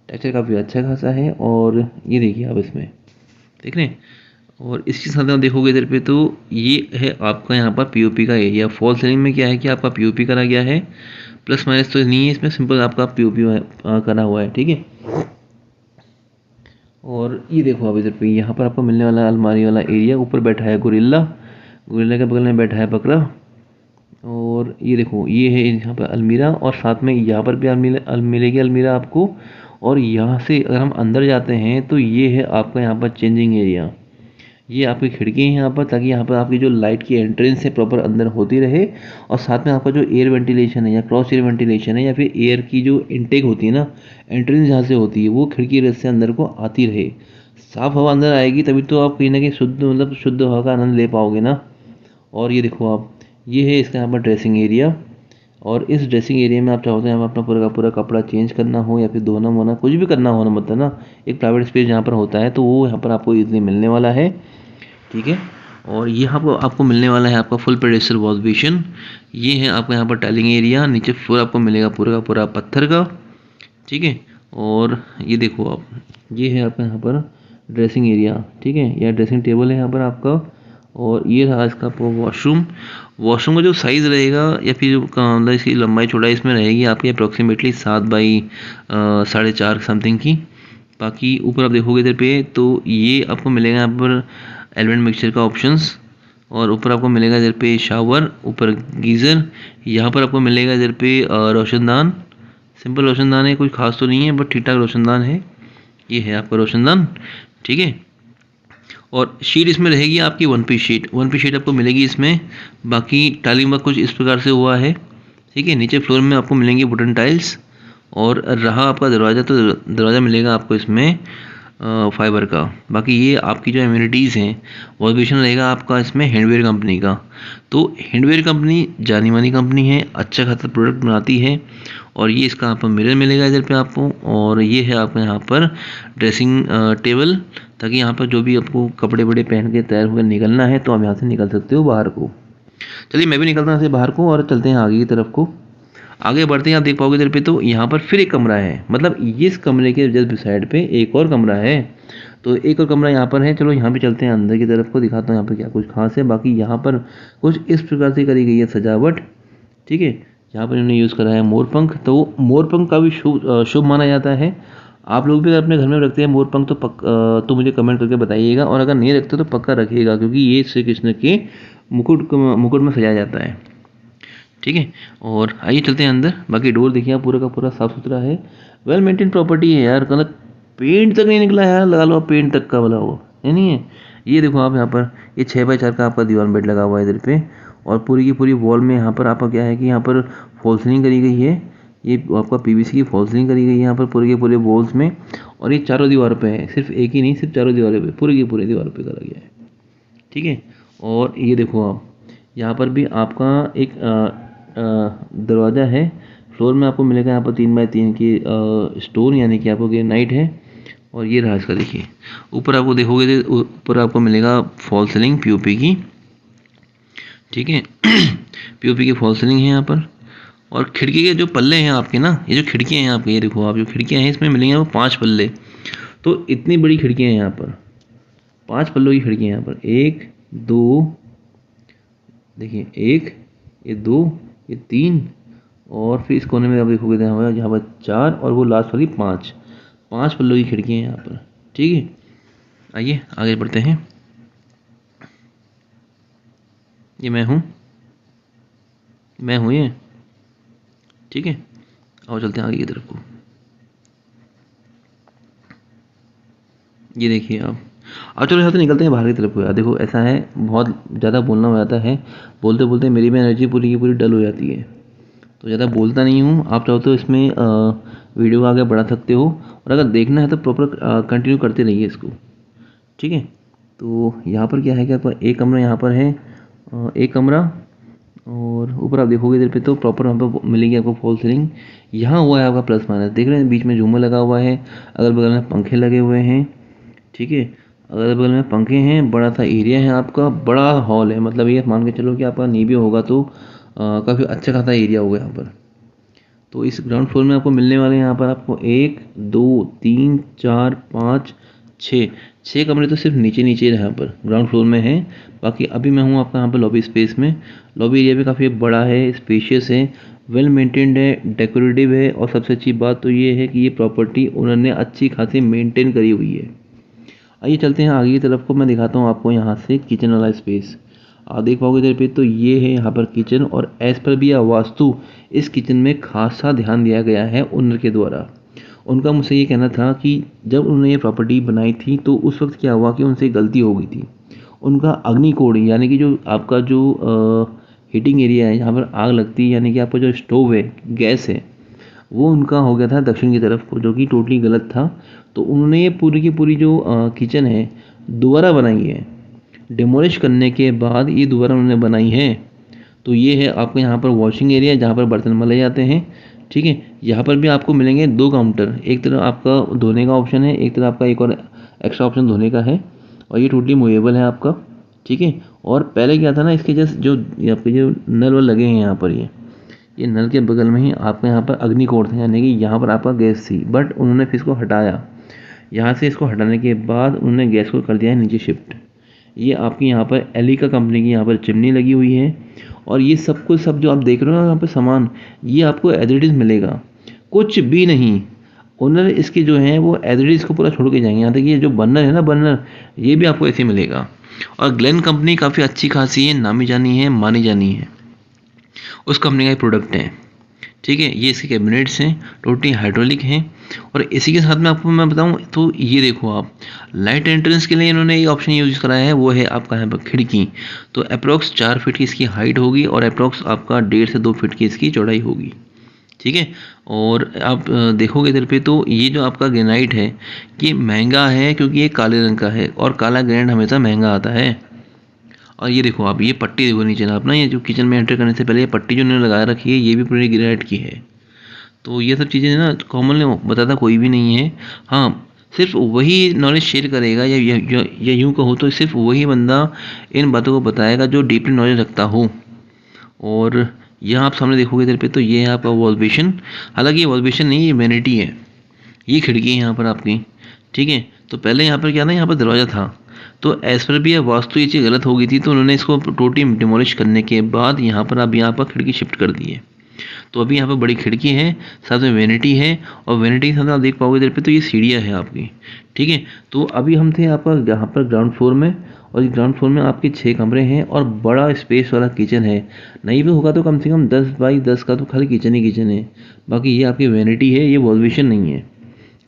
टेक्सचर काफ़ी अच्छा खासा है। और ये देखिए आप इसमें देख रहे हैं। और इसके साथ आप देखोगे इधर पे, तो ये है आपका यहाँ पर पीओपी का एरिया। फॉल सीलिंग में क्या है कि आपका पीओपी करा गया है, प्लस माइनस तो नहीं है इसमें, सिंपल आपका पीओपी करा हुआ है। ठीक है, और ये देखो आप इधर पे, यहाँ पर आपको मिलने वाला अलमारी वाला एरिया। ऊपर बैठा है गोरिल्ला, गोरिल्ला के बगल में बैठा है बकरा। और ये देखो, ये है यहाँ पर अलमीरा, और साथ में यहाँ पर भी मिलेगी अलमीरा आपको। और यहाँ से अगर हम अंदर जाते हैं, तो ये है आपका यहाँ पर चेंजिंग एरिया। ये आपकी खिड़की है यहाँ पर, ताकि यहाँ पर आपकी जो लाइट की एंट्रेंस है प्रॉपर अंदर होती रहे, और साथ में आपका जो एयर वेंटिलेशन है या क्रॉस एयर वेंटिलेशन है या फिर एयर की जो इनटेक होती है ना, एंट्रेंस जहाँ से होती है वो खिड़की रस से अंदर को आती रहे। साफ हवा अंदर आएगी तभी तो आप कहीं ना कहीं शुद्ध मतलब शुद्ध हवा का आनंद ले पाओगे ना। और ये देखो आप, ये है इसका यहाँ पर ड्रेसिंग एरिया। और इस ड्रेसिंग एरिया में आप चाहो तो यहाँ पर अपना पूरा का पूरा कपड़ा चेंज करना हो या फिर धोना वोना कुछ भी करना हो ना, मतलब ना एक प्राइवेट स्पेस जहाँ पर होता है तो वो यहाँ पर आपको इजीली मिलने वाला है। ठीक है। और यहाँ पर आपको मिलने वाला है आपका फुल पेडेस्टल वॉश बेसिन। ये है आपका यहाँ पर टाइलिंग एरिया, नीचे फ्लोर आपको मिलेगा पूरा का पूरा पत्थर का। ठीक है। और ये देखो आप, ये है आपका यहाँ पर ड्रेसिंग एरिया। ठीक है, या ड्रेसिंग टेबल है यहाँ पर आपका। और ये रहा इसका आपका वॉशरूम। वॉशरूम का जो साइज़ रहेगा या फिर जो मतलब इसकी लंबाई चौड़ाई इसमें रहेगी आपकी अप्रॉक्सीमेटली 7 बाई 4.5 समथिंग की। बाकी ऊपर आप देखोगे इधर पे तो ये आपको मिलेगा यहाँ पर एलिमेंट मिक्सचर का ऑप्शंस। और ऊपर आपको मिलेगा इधर पे शावर, ऊपर गीज़र। यहाँ पर आपको मिलेगा इधर पे रोशनदान। सिंपल रोशनदान है, कोई खास तो नहीं है बट ठीक ठाक रोशनदान है। ये है आपका रोशनदान। ठीक है। और शीट इसमें रहेगी आपकी 1 पीस शीट। 1 पीस शीट आपको मिलेगी इसमें। बाकी टाइलिंग वर्क कुछ इस प्रकार से हुआ है। ठीक है। नीचे फ्लोर में आपको मिलेंगी वुडन टाइल्स। और रहा आपका दरवाज़ा, तो दरवाज़ा मिलेगा आपको इसमें फाइबर का। बाकी ये आपकी जो एम्यूनिटीज़ हैं, वॉश बेसिन रहेगा आपका इसमें हैंडवेयर कंपनी का। तो हैंडवेयर कंपनी जानी मानी कंपनी है, अच्छा खासा प्रोडक्ट बनाती है। और ये इसका आपको मिरर मिलेगा इधर पे आपको। और ये है आपका यहाँ पर ड्रेसिंग टेबल, ताकि यहाँ पर जो भी आपको कपड़े वपड़े पहन के तैयार होकर निकलना है तो आप यहाँ से निकल सकते हो बाहर को। चलिए मैं भी निकलता हूँ यहाँ से बाहर को और चलते हैं आगे की तरफ को। आगे बढ़ते हैं, आप देख पाओगे इधर पे तो यहाँ पर फिर एक कमरा है, मतलब इस कमरे के जस्ट साइड पे एक और कमरा है। तो एक और कमरा यहाँ पर है। चलो यहाँ पे चलते हैं अंदर की तरफ को, दिखाता हूँ यहाँ पे क्या कुछ खास है। बाकी यहाँ पर कुछ इस प्रकार से करी गई है सजावट। ठीक है। यहाँ पर इन्होंने यूज़ करा है मोरपंख। तो मोरपंख का भी शुभ माना जाता है। आप लोग भी अगर अपने घर में रखते हैं मोरपंख तो मुझे कमेंट करके बताइएगा, और अगर नहीं रखते तो पक्का रखिएगा, क्योंकि ये श्री कृष्ण के मुकुट में सजाया जाता है। ठीक है। और आइए चलते हैं अंदर। बाकी डोर देखिए आप, पूरा का पूरा साफ़ सुथरा है, वेल मेंटेन प्रॉपर्टी है यार। मतलब पेंट तक नहीं निकला है यार, लगा लो आप पेंट तक का वाला हो है नहीं है। ये देखो आप यहाँ पर, ये 6 बाई 4 का आपका दीवान बेड लगा हुआ है इधर पे। और पूरी की पूरी वॉल में यहाँ पर आपका क्या है कि यहाँ पर फॉल सीलिंग करी गई है। ये आपका पीवीसी की फॉल सीलिंग करी गई है यहाँ पर पूरे के पूरे वॉल्स में। और ये चारों दीवारों पे है, सिर्फ एक ही नहीं, सिर्फ चारों दीवारों पे, पूरी की पूरी दीवारों पे करा गया है। ठीक है। और ये देखो आप, यहाँ पर भी आपका एक दरवाज़ा है। फ्लोर में आपको मिलेगा यहाँ पर 3 बाई 3 की स्टोन, यानी कि आपको ग्रेनाइट है। और ये रहा इसका, देखिए ऊपर आपको देखोगे तो ऊपर आपको मिलेगा फॉल सीलिंग पीओपी की। ठीक है। पीओपी की फॉल सीलिंग है यहाँ पर। और खिड़की के जो पल्ले हैं आपके ना, ये जो खिड़कियाँ हैं आपकी, ये देखो आप, जो खिड़कियाँ हैं इसमें मिलेंगे आपको 5 पल्ले। तो इतनी बड़ी खिड़कियाँ हैं यहाँ पर, 5 पल्लों की खिड़कियाँ यहाँ पर, 1 2, देखिए 1, ये 2, ये 3, और फिर इस कोने में आप देखोगे तो यहाँ पर 4, और वो लास्ट वाली 5 पल्लों की खिड़कियाँ हैं यहाँ पर। ठीक है। आइए आगे बढ़ते हैं। ये मैं हूँ ये। ठीक है। और चलते हैं आगे की तरफ को। ये देखिए आप, अब चलो यहाँ से निकलते हैं बाहर की तरफ को। यार देखो ऐसा है, बहुत ज़्यादा बोलना हो जाता है, बोलते बोलते मेरी भी एनर्जी पूरी की पूरी डल हो जाती है, तो ज़्यादा बोलता नहीं हूँ। आप चाहो तो इसमें वीडियो आगे बढ़ा सकते हो, और अगर देखना है तो प्रॉपर कंटिन्यू करते रहिए इसको। ठीक है। तो यहाँ पर क्या है कि आपका एक कमरा यहाँ पर है, एक कमरा। और ऊपर आप देखोगे इधर पे तो प्रॉपर वहाँ पर मिलेगी आपको फॉल सीलिंग। यहाँ हुआ है आपका प्लस माइनस, देख रहे हैं बीच में झूमर लगा हुआ है, अगल बगल में पंखे लगे हुए हैं। ठीक है। अगल बगल में पंखे हैं, बड़ा सा एरिया है आपका, बड़ा हॉल है, मतलब ये मान के चलो कि आपका नींव होगा तो काफ़ी अच्छा खासा एरिया होगा यहाँ पर। तो इस ग्राउंड फ्लोर में आपको मिलने वाले हैं यहाँ पर आपको 1 2 3 4 5 6 कमरे तो सिर्फ नीचे नीचे यहाँ पर ग्राउंड फ्लोर में हैं। बाकी अभी मैं हूँ आपका यहाँ पर लॉबी स्पेस में। लॉबी एरिया भी काफ़ी बड़ा है, स्पेशियस है, वेल मेंटेन्ड है, डेकोरेटिव है, और सबसे अच्छी बात तो ये है कि ये प्रॉपर्टी उन्होंने अच्छी खासी मेंटेन करी हुई है। आइए चलते हैं आगे की तरफ को, मैं दिखाता हूँ आपको यहाँ से किचन वाला स्पेस। आप देख पाओगे इधर पे तो ये है यहाँ पर किचन, और एज पर भी वास्तु इस किचन में खासा ध्यान दिया गया है ओनर के द्वारा। उनका मुझसे ये कहना था कि जब उन्होंने ये प्रॉपर्टी बनाई थी तो उस वक्त क्या हुआ कि उनसे गलती हो गई थी। उनका अग्निकोण यानी कि जो आपका जो हीटिंग एरिया है जहाँ पर आग लगती है, यानी कि आपका जो स्टोव है, गैस है, वो उनका हो गया था दक्षिण की तरफ को, जो कि टोटली गलत था। तो उन्होंने ये पूरी की पूरी जो किचन है दोबारा बनाई है, डिमोलिश करने के बाद ये दोबारा उन्होंने बनाई है। तो ये है आपके यहाँ पर वॉशिंग एरिया जहाँ पर बर्तन मले जाते हैं। ठीक है, यहाँ पर भी आपको मिलेंगे 2 काउंटर, एक तरफ आपका धोने का ऑप्शन है, एक तरफ आपका एक और एक्स्ट्रा ऑप्शन धोने का है, और ये टोटली मूवेबल है आपका। ठीक है, और पहले क्या था ना, इसके जस्ट जो आपके जो नल वल लगे हैं यहाँ पर, ये नल के बगल में ही आपके यहाँ पर अग्निकोण था, यानी कि यहाँ पर आपका गैस थी, बट उन्होंने फिर इसको हटाया। यहाँ से इसको हटाने के बाद उन्होंने गैस को कर दिया है नीचे शिफ्ट। ये आपकी यहाँ पर एलिका कंपनी की यहाँ पर चिमनी लगी हुई है, और ये सब कुछ सब जो आप देख रहे हो ना यहाँ पे सामान, ये आपको एज इट इज़ मिलेगा, कुछ भी नहीं। ओनर इसके जो हैं वो एज इट इज़ को पूरा छोड़ के जाएंगे। यहाँ तक ये जो बर्नर है ना, बर्नर, ये भी आपको ऐसे मिलेगा। और ग्लेन कंपनी काफ़ी अच्छी खासी है, नामी जानी है, मानी जानी है, उस कंपनी का ये प्रोडक्ट है। ठीक है, ये इसके कैबिनेट्स हैं, टोटली हाइड्रोलिक हैं। और इसी के साथ में आपको मैं बताऊं तो ये देखो आप, लाइट एंट्रेंस के लिए इन्होंने ये ऑप्शन यूज कराया है, वो है आपका यहाँ पर खिड़की। तो अप्रॉक्स 4 फीट की इसकी हाइट होगी, और अप्रॉक्स आपका 1.5 से 2 फीट की इसकी चौड़ाई होगी। ठीक है, और आप देखोगे इधर पे तो ये जो आपका ग्रेनाइट है ये महंगा है, क्योंकि ये काले रंग का है, और काला ग्रेनाइट हमेशा महंगा आता है। और ये देखो आप, ये पट्टी देखो नीचे ना, आप ना ये जो किचन में एंटर करने से पहले ये पट्टी जो उन्होंने लगा रखी है, ये भी पूरी ग्रेनाइट की है। तो ये सब चीज़ें ना कॉमनली बताता कोई भी नहीं है। हाँ, सिर्फ वही नॉलेज शेयर करेगा, या यूँ कहो तो सिर्फ वही बंदा इन बातों को बताएगा जो डीपली नॉलेज रखता हो। और यहाँ आप सामने देखोगे इधर पे, तो ये है आपका वॉल बेसिन। हालांकि ये वॉल बेसिन नहीं, ये वैनिटी है, ये खिड़की है यहाँ पर आपकी। ठीक है, तो पहले यहाँ पर क्या ना, यहाँ पर दरवाज़ा था, तो एज पर भी वास्तु ये चीज़ गलत हो गई थी, तो उन्होंने इसको टोटली डिमोलिश करने के बाद यहाँ पर अब यहाँ पर खिड़की शिफ्ट कर दी है। तो अभी यहाँ पर बड़ी खिड़की है, साथ में वैनिटी है, और वैनिटी के साथ आप देख पाओगे इधर पे, तो ये सीढ़ियाँ है आपकी। ठीक है, तो अभी हम थे आपका यहाँ पर ग्राउंड फ्लोर में, और ग्राउंड फ्लोर में आपके 6 कमरे हैं, और बड़ा स्पेस वाला किचन है। नहीं भी होगा तो कम से कम 10 बाई 10 का तो खाली किचन ही किचन है। बाकी ये आपकी वैनिटी है, ये वॉल बेसिन नहीं है।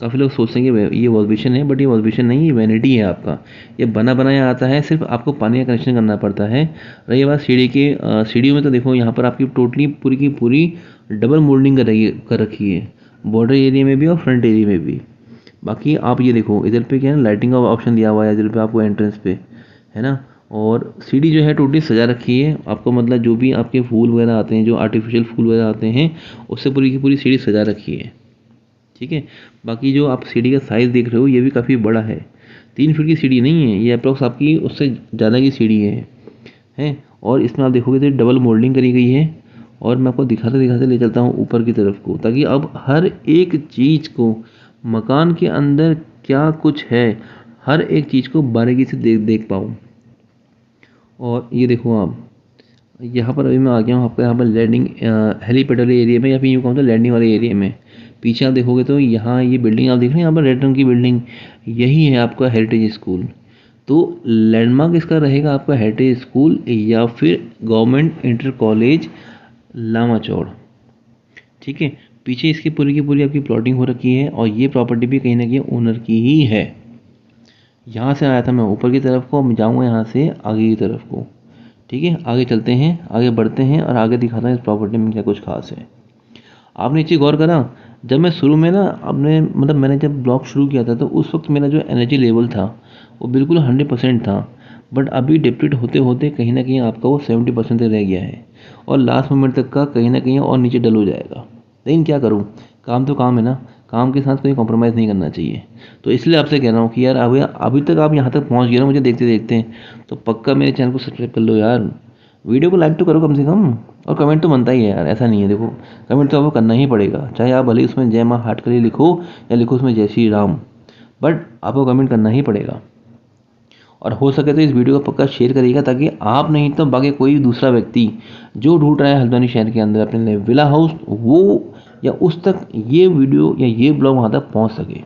काफ़ी लोग सोचते हैं कि ये वॉल बेसिन है, बट ये वॉल बेसिन नहीं, ये वैनिटी है आपका। ये बना बनाया आता है, सिर्फ आपको पानी का कनेक्शन करना पड़ता है। रही बात सीढ़ी के, सीढ़ियों में तो देखो यहाँ पर आपकी टोटली पूरी की पूरी डबल मोल्डिंग कर रखी है, बॉर्डर एरिया में भी और फ्रंट एरिया में भी। बाकी आप ये देखो इधर पे क्या है, लाइटिंग का ऑप्शन दिया हुआ है इधर पे आपको एंट्रेंस पे, है ना। और सीढ़ी जो है टोटली सजा रखी है आपको, मतलब जो भी आपके फूल वगैरह आते हैं, जो आर्टिफिशियल फूल वगैरह आते हैं, उससे पूरी की पूरी सीढ़ी सजा रखी है। ठीक है, बाकी जो आप सीढ़ी का साइज़ देख रहे हो ये भी काफ़ी बड़ा है, 3 फीट की सीढ़ी नहीं है ये, अप्रॉक्स आपकी उससे ज़्यादा की सीढ़ी है। और इसमें आप देखोगे तो डबल मोल्डिंग करी गई है। और मैं आपको दिखाते दिखाते ले चलता हूँ ऊपर की तरफ को, ताकि अब हर एक चीज़ को, मकान के अंदर क्या कुछ है, हर एक चीज़ को बारीकी से देख पाऊँ। और ये देखो आप, यहाँ पर अभी मैं आ गया हूँ आपका यहाँ पर लैंडिंग हेलीपैड वाले एरिया में, या फिर यूँ कहूँ तो लैंडिंग वाले एरिया में। पीछे आप देखोगे तो यहाँ ये बिल्डिंग आप देख रहे हैं, यहाँ पर रेड रंग की बिल्डिंग, यही है आपका हेरिटेज स्कूल। तो लैंडमार्क इसका रहेगा आपका हेरिटेज स्कूल, या फिर गवर्नमेंट इंटर कॉलेज लामाचौड़। ठीक है, पीछे इसकी पूरी की पूरी आपकी प्लॉटिंग हो रखी है, और ये प्रॉपर्टी भी कहीं ना कहीं ओनर की ही है। यहाँ से आया था मैं ऊपर की तरफ को, मैं जाऊँगा यहाँ से आगे की तरफ को। ठीक है, आगे चलते हैं, आगे बढ़ते हैं, और आगे दिखाता हूँ इस प्रॉपर्टी में क्या कुछ खास है। आपने एक चीज़ गौर करा, जब मैं शुरू में ना, आपने मतलब मैंने जब ब्लॉग शुरू किया था, तो उस वक्त मेरा जो एनर्जी लेवल था वो बिल्कुल 100% था, बट अभी डिप्लीट होते होते कहीं ना कहीं आपका वो 70% तक रह गया है, और लास्ट मोमेंट तक का कहीं ना कहीं और नीचे डल हो जाएगा। लेकिन क्या करूँ, काम तो काम है ना, काम के साथ कोई कॉम्प्रोमाइज़ नहीं करना चाहिए। तो इसलिए आपसे कह रहा हूँ कि यार अभी तक आप यहाँ तक पहुँच गए ना मुझे देखते देखते, तो पक्का मेरे चैनल को सब्सक्राइब कर लो यार, वीडियो को लाइक तो करो कम से कम, और कमेंट तो बनता ही है यार, ऐसा नहीं है। देखो, कमेंट तो आपको करना ही पड़ेगा, चाहे आप भले उसमें जय माँ हाट करी लिखो, या लिखो उसमें जय श्री राम, बट आपको कमेंट करना ही पड़ेगा। और हो सके तो इस वीडियो को पक्का शेयर करिएगा, ताकि आप नहीं तो बाकी कोई दूसरा व्यक्ति जो ढूंढ रहा है हल्द्वानी शहर के अंदर अपने लिए विला हाउस, वो या उस तक ये वीडियो या ये ब्लॉग वहाँ तक पहुँच सके।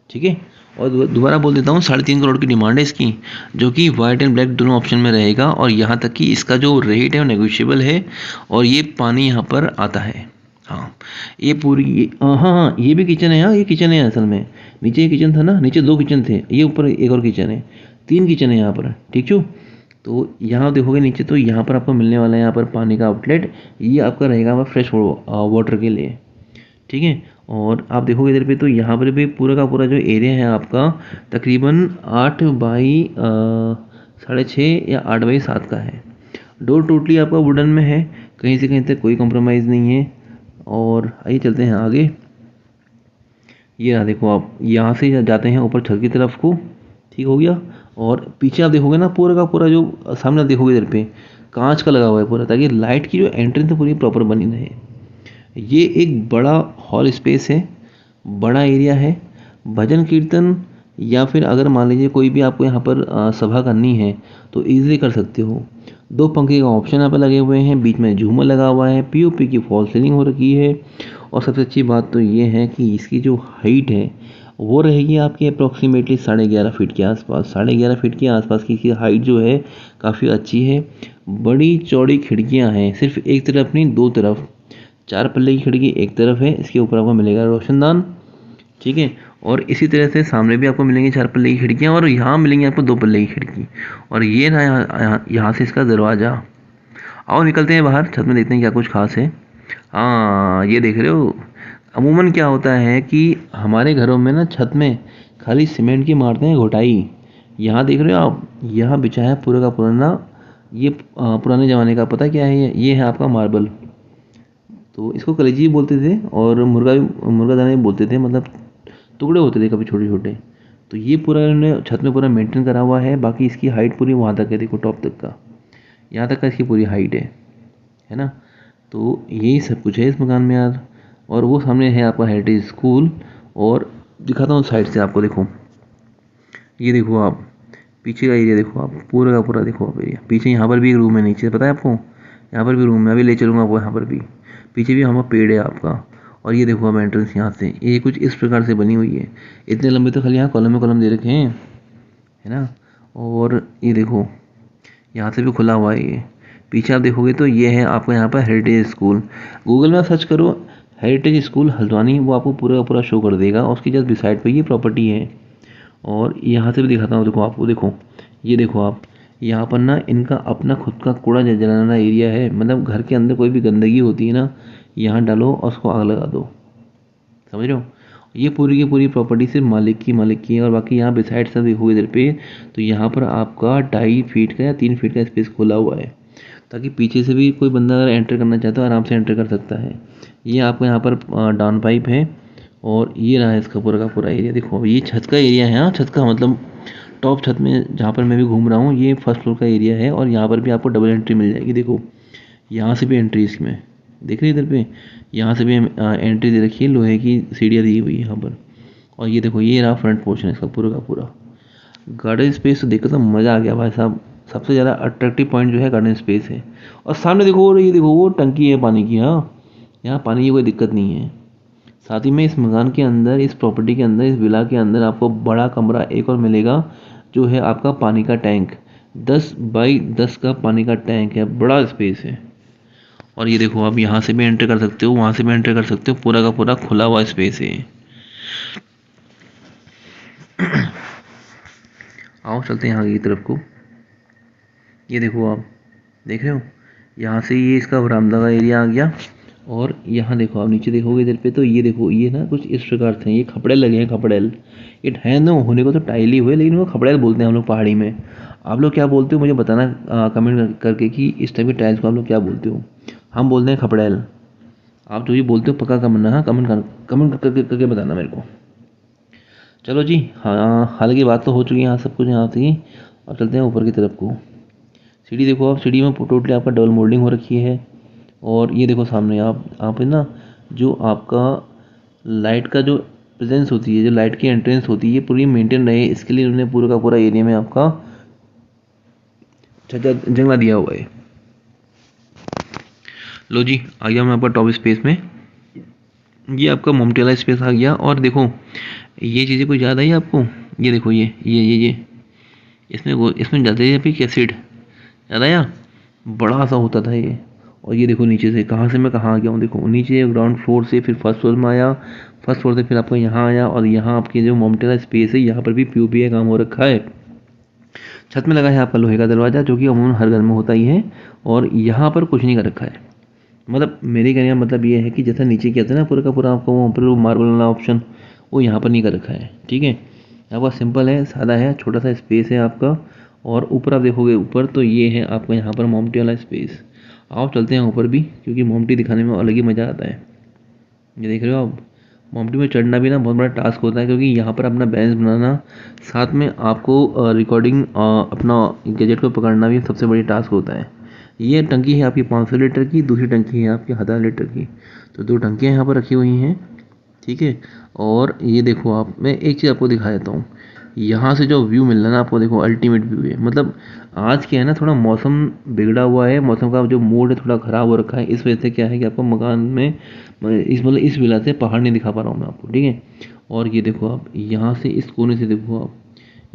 ठीक है, और दोबारा बोल देता हूँ, 3.5 करोड़ की डिमांड है इसकी, जो कि वाइट एंड ब्लैक दोनों ऑप्शन में रहेगा, और यहाँ तक कि इसका जो रेट है वो नेगोशिएबल है, और ये पानी यहाँ पर आता है। हाँ, ये पूरी, हाँ, ये भी किचन है। हाँ, ये किचन है असल में, नीचे ये किचन था ना, नीचे 2 किचन थे, ये ऊपर एक और किचन है। 3 किचन है यहाँ पर, ठीक छो। तो यहाँ देखोगे नीचे तो यहाँ पर आपको मिलने वाला है यहाँ पर पानी का आउटलेट, ये आपका रहेगा वहाँ फ्रेश वाटर के लिए, ठीक है। और आप देखोगे इधर पे तो यहाँ पर भी पूरा का पूरा जो एरिया है आपका तकरीबन 8 बाई 6.5 या 8 बाई 7 का है। डोर टोटली आपका वुडन में है, कहीं से कहीं तक कोई कॉम्प्रोमाइज़ नहीं है। और आइए चलते हैं आगे। ये रहा देखो, आप यहाँ से जाते हैं ऊपर छत की तरफ को, ठीक हो गया। और पीछे आप देखोगे ना पूरा का पूरा जो सामने आप देखोगे इधर पे कांच का लगा हुआ है पूरा, ताकि लाइट की जो एंट्रेंस है पूरी प्रॉपर बनी रहे। ये एक बड़ा हॉल स्पेस है, बड़ा एरिया है। भजन कीर्तन या फिर अगर मान लीजिए कोई भी आपको यहाँ पर सभा करनी है तो ईजिली कर सकते हो। 2 पंखे का ऑप्शन यहाँ पर लगे हुए हैं, बीच में झूमर लगा हुआ है, पीओपी की फॉल सीलिंग हो रखी है। और सबसे अच्छी बात तो ये है कि इसकी जो हाइट है वो रहेगी आपकी अप्रॉक्सीमेटली 11.5 फीट के आसपास। 11.5 फीट के आसपास की इसकी हाइट जो है काफ़ी अच्छी है। बड़ी चौड़ी खिड़कियाँ हैं, सिर्फ एक तरफ नहीं 2 तरफ। 4 पल्ले की खिड़की एक तरफ है, इसके ऊपर आपको मिलेगा रोशनदान, ठीक है। और इसी तरह से सामने भी आपको मिलेंगी 4 पल्ले की खिड़कियाँ, और यहाँ मिलेंगी आपको 2 पल्ले की खिड़की। और ये ना यहाँ से इसका दरवाज़ा। आओ निकलते हैं बाहर, छत में देखते हैं क्या कुछ खास है। हाँ ये देख रहे हो, अमूमन क्या होता है कि हमारे घरों में ना छत में खाली सीमेंट की मारते हैं घोटाई। यहाँ देख रहे हो आप, यहाँ बिछा है पूरा का पुराना, ये पुराने ज़माने का, पता क्या है ये है आपका मार्बल। तो इसको कलेजी बोलते थे और मुर्गा दाना भी बोलते थे, मतलब टुकड़े होते थे कभी छोटे छोटे। तो ये पूरा इन्होंने छत में पूरा मेंटेन करा हुआ है। बाकी इसकी हाइट पूरी वहाँ तक है, देखो टॉप तक का, यहाँ तक का इसकी पूरी हाइट है ना। तो यही सब कुछ है इस मकान में यार। और वो सामने है आपका हेरिटेज स्कूल। और दिखाता हूँ साइड से आपको, देखो ये देखो आप पीछे का एरिया देखो, आप पूरा का पूरा देखो आप एरिया। पीछे यहाँ पर भी एक रूम है, नीचे पता है आपको, यहाँ पर भी रूम है, अभी ले चलूँगा आपको यहाँ पर भी। पीछे भी हमारा पेड़ है आपका। और ये देखो आप एंट्रेंस यहाँ से, ये कुछ इस प्रकार से बनी हुई है। इतने लंबे तो खाली यहाँ कॉलम में कॉलम दे रखे हैं, है ना। और ये देखो यहाँ से भी खुला हुआ है ये। पीछे आप देखोगे तो ये है आपका यहाँ पर हेरिटेज स्कूल। गूगल में सर्च करो हेरिटेज स्कूल हल्द्वानी, वो आपको पूरा का पूरा शो कर देगा। और उसकी जस्ट बिसाइड पे ये प्रॉपर्टी है। और यहाँ से भी दिखाता हूँ, देखो आपको, देखो ये देखो आप, यहाँ पर ना इनका अपना खुद का कूड़ा जलाना एरिया है। मतलब घर के अंदर कोई भी गंदगी होती है ना, यहाँ डालो और उसको आग लगा दो, समझ रहे हो। ये पूरी की पूरी प्रॉपर्टी सिर्फ मालिक की है। और बाकी यहाँ बिसाइड सब देखोगे इधर पे, तो यहाँ पर आपका 2.5 फीट का या 3 फीट का स्पेस खोला हुआ है, ताकि पीछे से भी कोई बंदा अगर एंटर करना चाहता है आराम से एंटर कर सकता है। ये आपको यहाँ पर डाउन पाइप है। और ये रहा है इसका पूरा का पूरा एरिया। देखो ये छत का एरिया है, हाँ छत का मतलब टॉप छत में जहाँ पर मैं भी घूम रहा हूँ, ये फर्स्ट फ्लोर का एरिया है। और यहाँ पर भी आपको डबल एंट्री मिल जाएगी। देखो यहाँ से भी एंट्री इसमें देख रही है, इधर पे यहाँ से भी एंट्री दे रखी है, लोहे की सीढ़ियाँ दी हुई है यहाँ पर। और ये देखो ये रहा फ्रंट पोर्शन इसका पूरा का पूरा। गार्डन स्पेस तो देखकर तो मज़ा आ गया भाई साहब। सबसे ज़्यादा अट्रैक्टिव पॉइंट जो है गार्डन स्पेस है। और सामने देखो ये देखो वो टंकी है पानी की, हाँ यहाँ पानी की कोई दिक्कत नहीं है। साथ ही में इस मकान के अंदर, इस प्रॉपर्टी के अंदर, इस विला के अंदर आपको बड़ा कमरा एक और मिलेगा, जो है आपका पानी का टैंक। 10 बाई 10 का पानी का टैंक है, बड़ा स्पेस है। और ये देखो आप यहाँ से भी एंटर कर सकते हो, वहाँ से भी एंटर कर सकते हो, पूरा का पूरा खुला हुआ स्पेस है। आओ चलते हैं आगे की तरफ को। ये देखो आप देख रहे हो, यहाँ से ये इसका बरामदा का एरिया आ गया। और यहाँ देखो आप नीचे देखोगे इधर पे, तो ये देखो ये ना कुछ इस प्रकार से ये खपड़ेल लगे हैं, खपड़ेल। ये है ना, होने को तो टाइल ही हुए, लेकिन वो खपड़ेल बोलते हैं हम लोग पहाड़ी में। आप लोग क्या बोलते हो मुझे बताना कमेंट करके कि इस टाइप के टाइल्स को आप लोग क्या बोलते हो। हम बोलते हैं खपड़ेल, आप जो भी बोलते हो पक्का कमेंट, हाँ कमेंट करके बताना मेरे को। चलो जी, हाँ हाल की बात तो हो चुकी है यहाँ सब कुछ यहाँ से ही। अब चलते हैं ऊपर की तरफ को। सीढ़ी देखो आप, सीढ़ी में टोटली आपका डबल मोल्डिंग हो रखी है। और ये देखो सामने आप है ना, जो आपका लाइट का जो प्रेजेंस होती है, जो लाइट की एंट्रेंस होती है, पूरी मेंटेन रहे, इसके लिए उन्होंने पूरा का पूरा एरिया में आपका जंगला दिया हुआ है। लो जी आ गया मैं आपका टॉप स्पेस में। ये आपका मोमटे वाला स्पेस आ गया। और देखो ये चीज़ें कुछ याद आई आपको, ये देखो ये इसमें ज़्यादा एसिडिक एसिड याद आया, बड़ा सा होता था ये। और ये देखो नीचे से कहाँ से मैं कहाँ आ गया हूँ, देखो नीचे ग्राउंड फ्लोर से फिर फर्स्ट फ्लोर में आया, फर्स्ट फ्लोर से फिर आपको यहाँ आया। और यहाँ आपके जो मोमटेला स्पेस है, यहाँ पर भी पीओपी का काम हो रखा है। छत में लगा है आपका लोहे का दरवाज़ा, जो कि अमूमन हर घर में होता ही है। और यहाँ पर कुछ नहीं कर रखा है, मतलब मेरे कहने का मतलब ये है कि जैसा नीचे किया था ना पूरा का पूरा आपको वहाँ पर मार्बल वाला ऑप्शन, वो यहाँ पर नहीं कर रखा है। ठीक है, आपका सिंपल है, सादा है, छोटा सा स्पेस है आपका। और ऊपर आप देखोगे ऊपर तो ये है आपका यहाँ पर मोमटी वाला स्पेस। आप चलते हैं ऊपर भी, क्योंकि मोमटी दिखाने में अलग ही मज़ा आता है। ये देख रहे हो आप, मोमटी में चढ़ना भी ना बहुत बड़ा टास्क होता है, क्योंकि यहाँ पर अपना बैलेंस बनाना, साथ में आपको रिकॉर्डिंग अपना गैजेट को पकड़ना भी सबसे बड़ी टास्क होता है। ये टंकी है आपकी 500 लीटर की, दूसरी टंकी है आपकी 1000 लीटर की। तो 2 टंकियाँ यहाँ पर रखी हुई हैं। ठीक है, और ये देखो आप, मैं एक चीज़ आपको दिखा देता हूँ। यहाँ से जो व्यू मिल रहा है ना आपको, देखो अल्टीमेट व्यू है। मतलब आज क्या है ना, थोड़ा मौसम बिगड़ा हुआ है, मौसम का जो मूड है थोड़ा ख़राब हो रखा है। इस वजह से क्या है कि आपको मकान में इस विला से पहाड़ नहीं दिखा पा रहा हूँ मैं आपको। ठीक है, और ये देखो आप यहाँ से इस कोने से देखो आप,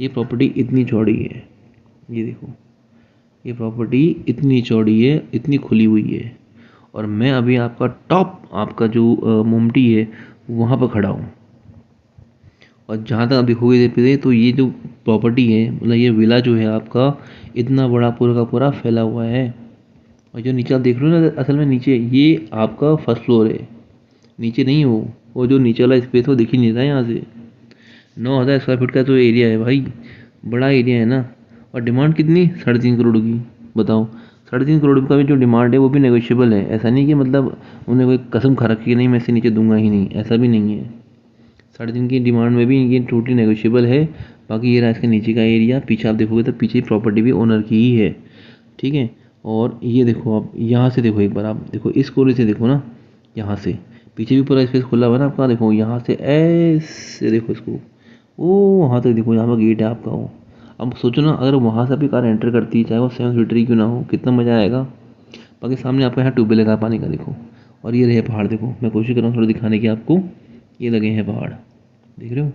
ये प्रॉपर्टी इतनी चौड़ी है। ये देखो, ये प्रॉपर्टी इतनी चौड़ी है, इतनी खुली हुई है। और मैं अभी आपका टॉप, आपका जो मोमटी है वहाँ पर खड़ा हूँ। और जहाँ तक आप देखोगे इधर पे, तो ये जो प्रॉपर्टी है, मतलब ये विला जो है आपका, इतना बड़ा पूरा का पूरा फैला हुआ है। और जो नीचे आप देख रहे हो ना, असल में नीचे ये आपका फर्स्ट फ्लोर है, नीचे नहीं हो। वो जो नीचे वाला स्पेस वो दिख ही नहीं रहा है यहाँ से। 9000 स्क्वायर फीट का तो एरिया है भाई, बड़ा एरिया है ना। और डिमांड कितनी, 3.5 करोड़ की। बताओ, 3.5 करोड़ का भी जो डिमांड है वो भी नेगोशिएबल है। ऐसा नहीं कि मतलब उन्हें कोई कसम खा रखी है, नहीं मैं इससे नीचे दूंगा ही नहीं, ऐसा भी नहीं है। 3.5 की डिमांड में भी ये टोटली नेगोशिएबल है। बाकी ये रहा इसके नीचे का एरिया, पीछे आप देखोगे तो पीछे प्रॉपर्टी भी ओनर की ही है। ठीक है, और ये देखो आप यहाँ से देखो, एक बार आप देखो इस कोने से देखो ना, यहाँ से पीछे भी पूरा स्पेस खुला हुआ है ना आपका। देखो यहाँ से ऐसे देखो इसको, वो वहाँ तक देखो, यहाँ पर गेट है आपका वो। अब सोचो ना, अगर वहाँ से आपकी कार एंटर करती है, चाहे वो 7 सीटर ही क्यों ना हो, कितना मज़ा आएगा। बाकी सामने आपका यहाँ ट्यूबवेल लगा पानी का, देखो। और ये रहे पहाड़, देखो मैं कोशिश कर रहा हूँ थोड़ा दिखाने की आपको। ये लगे हैं पहाड़, देख रहे हो।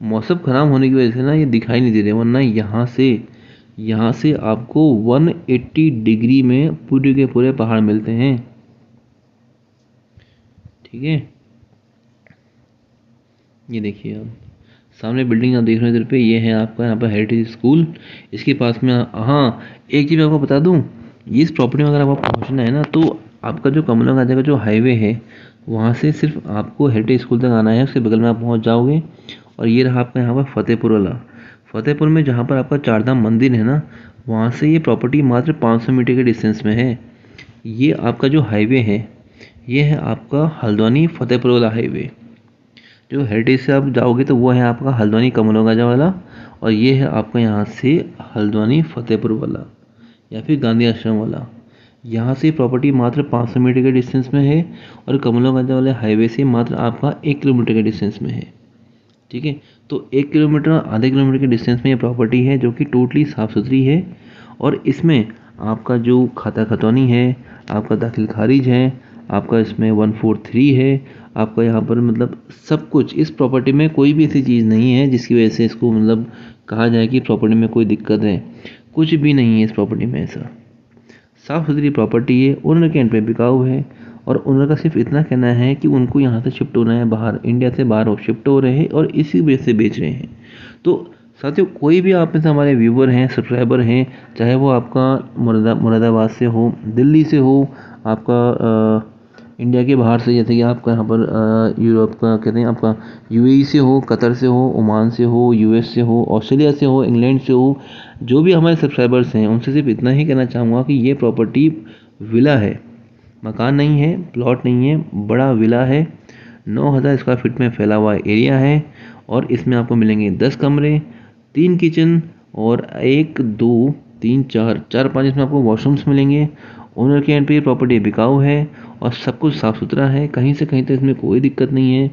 मौसम ख़राब होने की वजह से ना ये दिखाई नहीं दे रहे, वरना यहाँ से आपको 180 डिग्री में पूरे के पूरे पहाड़ मिलते हैं। ठीक है, ये देखिए आप सामने बिल्डिंग आप देख रहे हो इधर पे, ये है आपका यहाँ पर हेरिटेज स्कूल। इसके पास में हाँ, एक चीज़ मैं आपको बता दूँ, ये इस प्रॉपर्टी में अगर आपको पहुँचना है ना, तो आपका जो कमला गांधी का जो हाईवे है, वहाँ से सिर्फ आपको हेरिटेज स्कूल तक आना है, उसके बगल में आप पहुँच जाओगे। और ये रहा आपका यहाँ पर फतेहपुर वाला। फतेहपुर में जहाँ पर आपका चारधाम मंदिर है ना, वहाँ से ये प्रॉपर्टी मात्र 500 मीटर के डिस्टेंस में है। ये आपका जो हाईवे है, ये है आपका हल्द्वानी फतेहपुर वाला हाईवे। जो हेरिटेज से आप जाओगे तो वो है आपका हल्द्वानी कमलोगाजा वाला, और ये है आपका यहाँ से हल्द्वानी फतेहपुर वाला या फिर गांधी आश्रम वाला। यहाँ से प्रॉपर्टी मात्र 500 मीटर के डिस्टेंस में है, और कमलोगाजा वाले हाईवे से मात्र आपका 1 किलोमीटर के डिस्टेंस में है। ठीक है, तो 1 किलोमीटर आधे किलोमीटर के डिस्टेंस में ये प्रॉपर्टी है, जो कि टोटली साफ़ सुथरी है। और इसमें आपका जो खाता खतौनी है, आपका दाखिल खारिज है, आपका इसमें 143 है, आपका यहाँ पर मतलब सब कुछ। इस प्रॉपर्टी में कोई भी ऐसी चीज़ नहीं है जिसकी वजह से इसको मतलब कहा जाए कि प्रॉपर्टी में कोई दिक्कत है, कुछ भी नहीं है इस प्रॉपर्टी में ऐसा। साफ़ सुथरी प्रॉपर्टी है, ओनर के एंड पे बिकाऊ है। और ओनर का सिर्फ इतना कहना है कि उनको यहाँ से शिफ्ट होना है बाहर, इंडिया से बाहर वो शिफ्ट हो रहे हैं और इसी वजह से बेच रहे हैं। तो साथियों, कोई भी आप में से हमारे व्यूवर हैं, सब्सक्राइबर हैं, चाहे वो आपका मुरादाबाद से हो, दिल्ली से हो, आपका इंडिया के बाहर से, जैसे कि आपका यहाँ पर यूरोप का कहते हैं, आपका यूएई से हो, कतर से हो, ओमान से हो, यूएस से हो, ऑस्ट्रेलिया से हो, इंग्लैंड से हो, जो भी हमारे सब्सक्राइबर्स हैं उनसे सिर्फ इतना ही कहना चाहूँगा कि ये प्रॉपर्टी विला है, मकान नहीं है, प्लॉट नहीं है, बड़ा विला है। 9000 स्क्वायर फीट में फैला हुआ एरिया है। और इसमें आपको मिलेंगे 10 कमरे, 3 किचन, और 1 2 3 4 5 इसमें आपको वॉशरूम्स मिलेंगे। ओनर के एंड पे ये प्रॉपर्टी बिकाऊ है और सब कुछ साफ़ सुथरा है, कहीं से कहीं तक इसमें कोई दिक्कत नहीं है।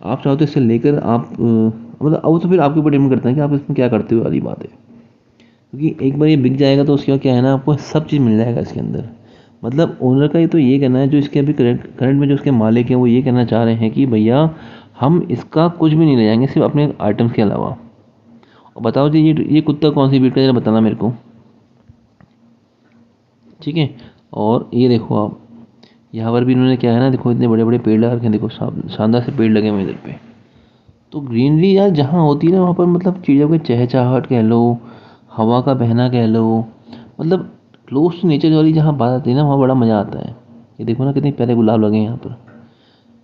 आप चाहो तो इससे लेकर आप मतलब अब तो फिर आपके ऊपर डिपेंड करता है कि आप इसमें क्या करते हो वाली बात है। क्योंकि एक बार ये बिक जाएगा तो उसके बाद क्या है ना, आपको सब चीज़ मिल जाएगा इसके अंदर। मतलब ओनर का ये तो ये कहना है, जो इसके अभी करंट में जो उसके मालिक हैं वो ये कहना चाह रहे हैं कि भैया हम इसका कुछ भी नहीं ले जाएंगे, सिर्फ अपने आइटम्स के अलावा। और बताओ जी, ये कुत्ता कौन सी ब्रीड का, जरा बताना मेरे को। ठीक है, और ये देखो आप, यहाँ पर भी इन्होंने क्या है ना, देखो इतने बड़े बड़े पेड़ लगा रखे हैं, देखो शानदार से पेड़ लगे हुए इधर पे। तो ग्रीनरी यार जहाँ होती है ना, वहाँ पर मतलब चीज़ों की चहचहाहट कह लो, हवा का बहना कह लो, मतलब क्लोज टू नेचर वाली जहाँ बात आती है ना, वहाँ बड़ा मज़ा आता है। ये देखो ना कितने प्यारे गुलाब लगे हैं यहाँ पर,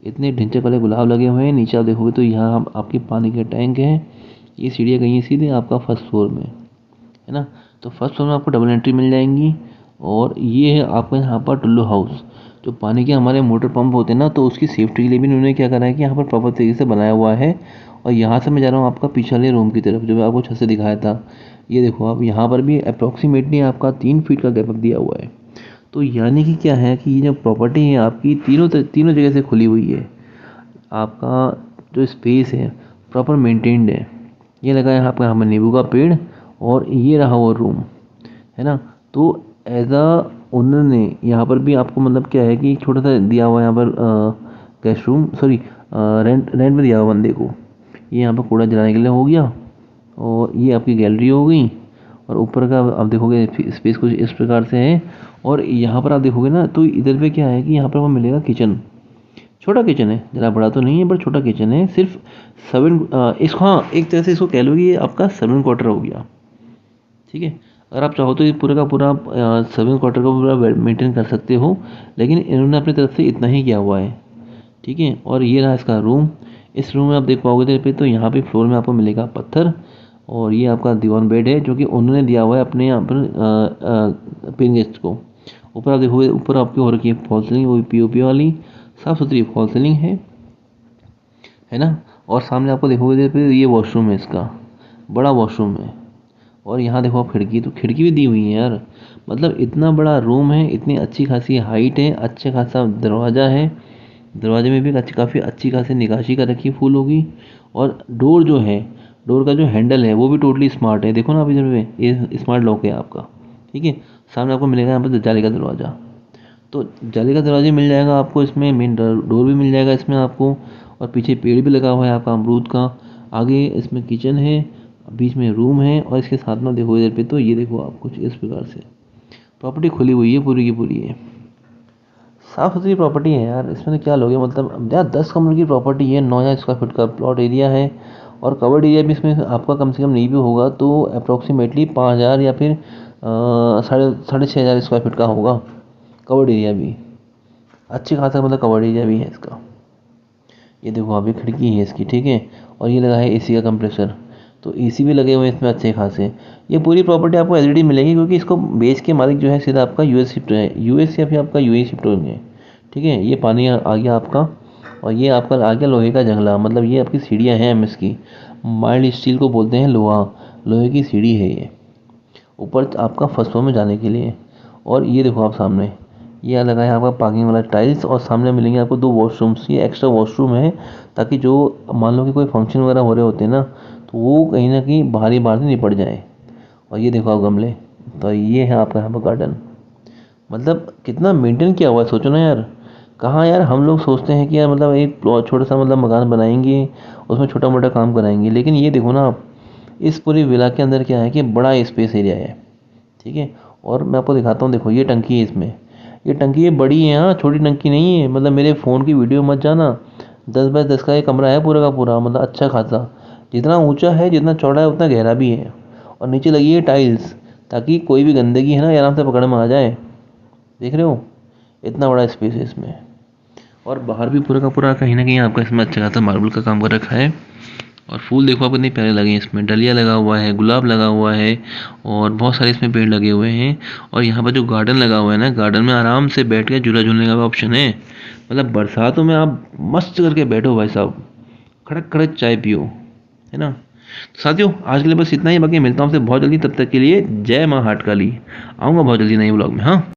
इतने ढिंचैक वाले गुलाब लगे हुए हैं। नीचे आप देखोगे तो यहाँ आपके पानी के टैंक हैं। ये सीढ़ियाँ गई हैं सीधे आपका फर्स्ट फ्लोर में, है ना। तो फर्स्ट फ्लोर में आपको डबल एंट्री मिल जाएंगी। और ये है आपका यहाँ पर टुल्लू हाउस, जो पानी के हमारे मोटर पंप होते हैं ना, तो उसकी सेफ्टी के लिए भी उन्होंने क्या करा है कि यहाँ पर प्रॉपर तरीके से बनाया हुआ है। और यहाँ से मैं जा रहा हूँ आपका पीछे वाले रूम की तरफ, जो मैं आपको छत से दिखाया था। ये देखो आप, यहाँ पर भी अप्रॉक्सीमेटली आपका 3 फीट का गैप दिया हुआ है। तो यानी कि क्या है कि ये जो प्रॉपर्टी है आपकी तीनों जगह से खुली हुई है। आपका जो स्पेस है प्रॉपर मेंटेन्ड है। ये लगा है आपका यहाँ पर नींबू का पेड़, और ये रहा वो रूम, है ना। तो एज अ ओनर ने यहाँ पर भी आपको मतलब क्या है कि छोटा सा दिया हुआ है यहाँ पर गेस्ट रूम, सॉरी रेंट में दिया हुआ बंदे को। ये यहाँ पर कूड़ा जलाने के लिए हो गया, और ये आपकी गैलरी हो गई। और ऊपर का आप देखोगे स्पेस कुछ इस प्रकार से है। और यहाँ पर आप देखोगे ना, तो इधर पे क्या है कि यहाँ पर आपको मिलेगा किचन। छोटा किचन है, ज़रा बड़ा तो नहीं है, बट छोटा किचन है। सिर्फ 7 इसको, हाँ एक तरह से इसको कह लो कि ये आपका 7 क्वार्टर हो गया, ठीक है। अगर आप चाहो तो ये पूरे का पूरा 7 क्वार्टर को पूरा मेंटेन कर सकते हो, लेकिन इन्होंने अपनी तरफ से इतना ही किया हुआ है, ठीक है। और ये रहा इसका रूम। इस रूम में आप देख पाओगे पे, तो यहाँ पे फ्लोर में आपको मिलेगा पत्थर। और ये आपका दीवान बेड है, जो कि उन्होंने दिया हुआ है अपने यहाँ पर पेन गेस्ट को। ऊपर आप देखोगे, ऊपर आपकी हो रखी है फॉल सीलिंग, वो भी पीओपी वाली साफ़ सुथरी फॉल सीलिंग है ना। और सामने आपको देखोगे तो ये वॉशरूम है, इसका बड़ा वॉशरूम है। और यहाँ देखो आप खिड़की, तो खिड़की भी दी हुई है यार। मतलब इतना बड़ा रूम है, इतनी अच्छी खासी हाइट है, अच्छा खासा दरवाज़ा है। दरवाजे में भी काफ़ी अच्छी खासी निकाशी कर रखी है फूल होगी। और डोर जो है, डोर का जो हैंडल है वो भी टोटली स्मार्ट है। देखो ना आप इधर पे, ये स्मार्ट लॉक है आपका, ठीक है। सामने आपको मिलेगा यहाँ पर जाली का दरवाज़ा। तो जाली का दरवाजा मिल जाएगा आपको इसमें, मेन डोर भी मिल जाएगा इसमें आपको। और पीछे पेड़ भी लगा हुआ है आपका अमरूद का। आगे इसमें किचन है, बीच में रूम है, और इसके साथ में देखो इधर पे, तो ये देखो आप कुछ इस प्रकार से प्रॉपर्टी खुली हुई है, पूरी की पूरी है। साफ़ सुथरी प्रॉपर्टी है यार। इसमें तो क्या लोगे, मतलब यार 10 कमरे की प्रॉपर्टी है, 9,000 स्क्वायर फीट का प्लॉट एरिया है। और कवर्ड एरिया भी इसमें आपका कम से कम नहीं भी होगा तो अप्रॉक्सीमेटली 5,000 या फिर साढ़े 6,000 स्क्वायर फीट का होगा कवर्ड एरिया भी। अच्छी खासा मतलब कवर्ड एरिया भी है इसका। ये देखो अभी खिड़की है इसकी, ठीक है। और ये लगा है एसी का कंप्रेसर, तो एसी भी लगे हुए हैं इसमें अच्छे खासे। ये पूरी प्रॉपर्टी आपको एलईडी मिलेगी, क्योंकि इसको बेच के मालिक जो है सीधा आपका यूएस शिफ्ट है, यूएस या फिर आपका यूएई शिफ्ट होंगे, ठीक है। ये पानी आ गया आपका। और ये आपका आ गया लोहे का जंगला, मतलब ये आपकी सीढ़ियाँ हैं एमएस की। माइल्ड स्टील को बोलते हैं लोहा, लोहे की सीढ़ी है ये ऊपर आपका फर्स्ट फ्लोर में जाने के लिए। और ये देखो आप सामने, ये लगा है आपका पार्किंग वाला टाइल्स। और सामने मिलेंगे आपको 2 वॉशरूम्स, ये एक्स्ट्रा वॉशरूम है, ताकि जो मान लो कि कोई फंक्शन वगैरह हो रहे होते हैं ना, तो वो कहीं ना कहीं बाहर से निपट जाए। और ये देखो आप गमले, तो ये है आपका यहाँ पर गार्डन। मतलब कितना मेंटेन किया हुआ है, सोचो ना यार। कहाँ यार हम लोग सोचते हैं कि यार मतलब एक छोटा सा मतलब मकान बनाएंगे, उसमें छोटा मोटा काम कराएंगे, लेकिन ये देखो ना आप, इस पूरी विला के अंदर क्या है कि बड़ा स्पेस एरिया है, ठीक है। और मैं आपको दिखाता हूँ, देखो ये टंकी है इसमें, ये टंकी ये बड़ी है, हाँ छोटी टंकी नहीं है। मतलब मेरे फ़ोन की वीडियो मत जाना, 10 बाय 10 का ये कमरा है पूरा का पूरा, मतलब अच्छा खासा। जितना ऊंचा है, जितना चौड़ा है, उतना गहरा भी है। और नीचे लगी है टाइल्स, ताकि कोई भी गंदगी है ना, ये आराम से पकड़ में आ जाए। देख रहे हो, इतना बड़ा स्पेस है इसमें। और बाहर भी पूरा का पूरा कहीं ना कहीं आपका इसमें अच्छा खासा मार्बल का काम कर रखा है। और फूल देखो आप कितने प्यारे लगे हैं इसमें, डलिया लगा हुआ है, गुलाब लगा हुआ है, और बहुत सारे इसमें पेड़ लगे हुए हैं। और यहाँ पर जो गार्डन लगा हुआ है ना, गार्डन में आराम से बैठ के झूला झूलने का भी ऑप्शन है। मतलब बरसातों में आप मस्त करके बैठो भाई साहब, खड़क खड़क चाय पियो, है ना। तो साथियों आज के लिए बस इतना ही, बाकी मिलता हूँ आपसे बहुत जल्दी। तब तक के लिए जय माँ हाट काली। आऊँगा बहुत जल्दी नए ब्लॉग में, हाँ।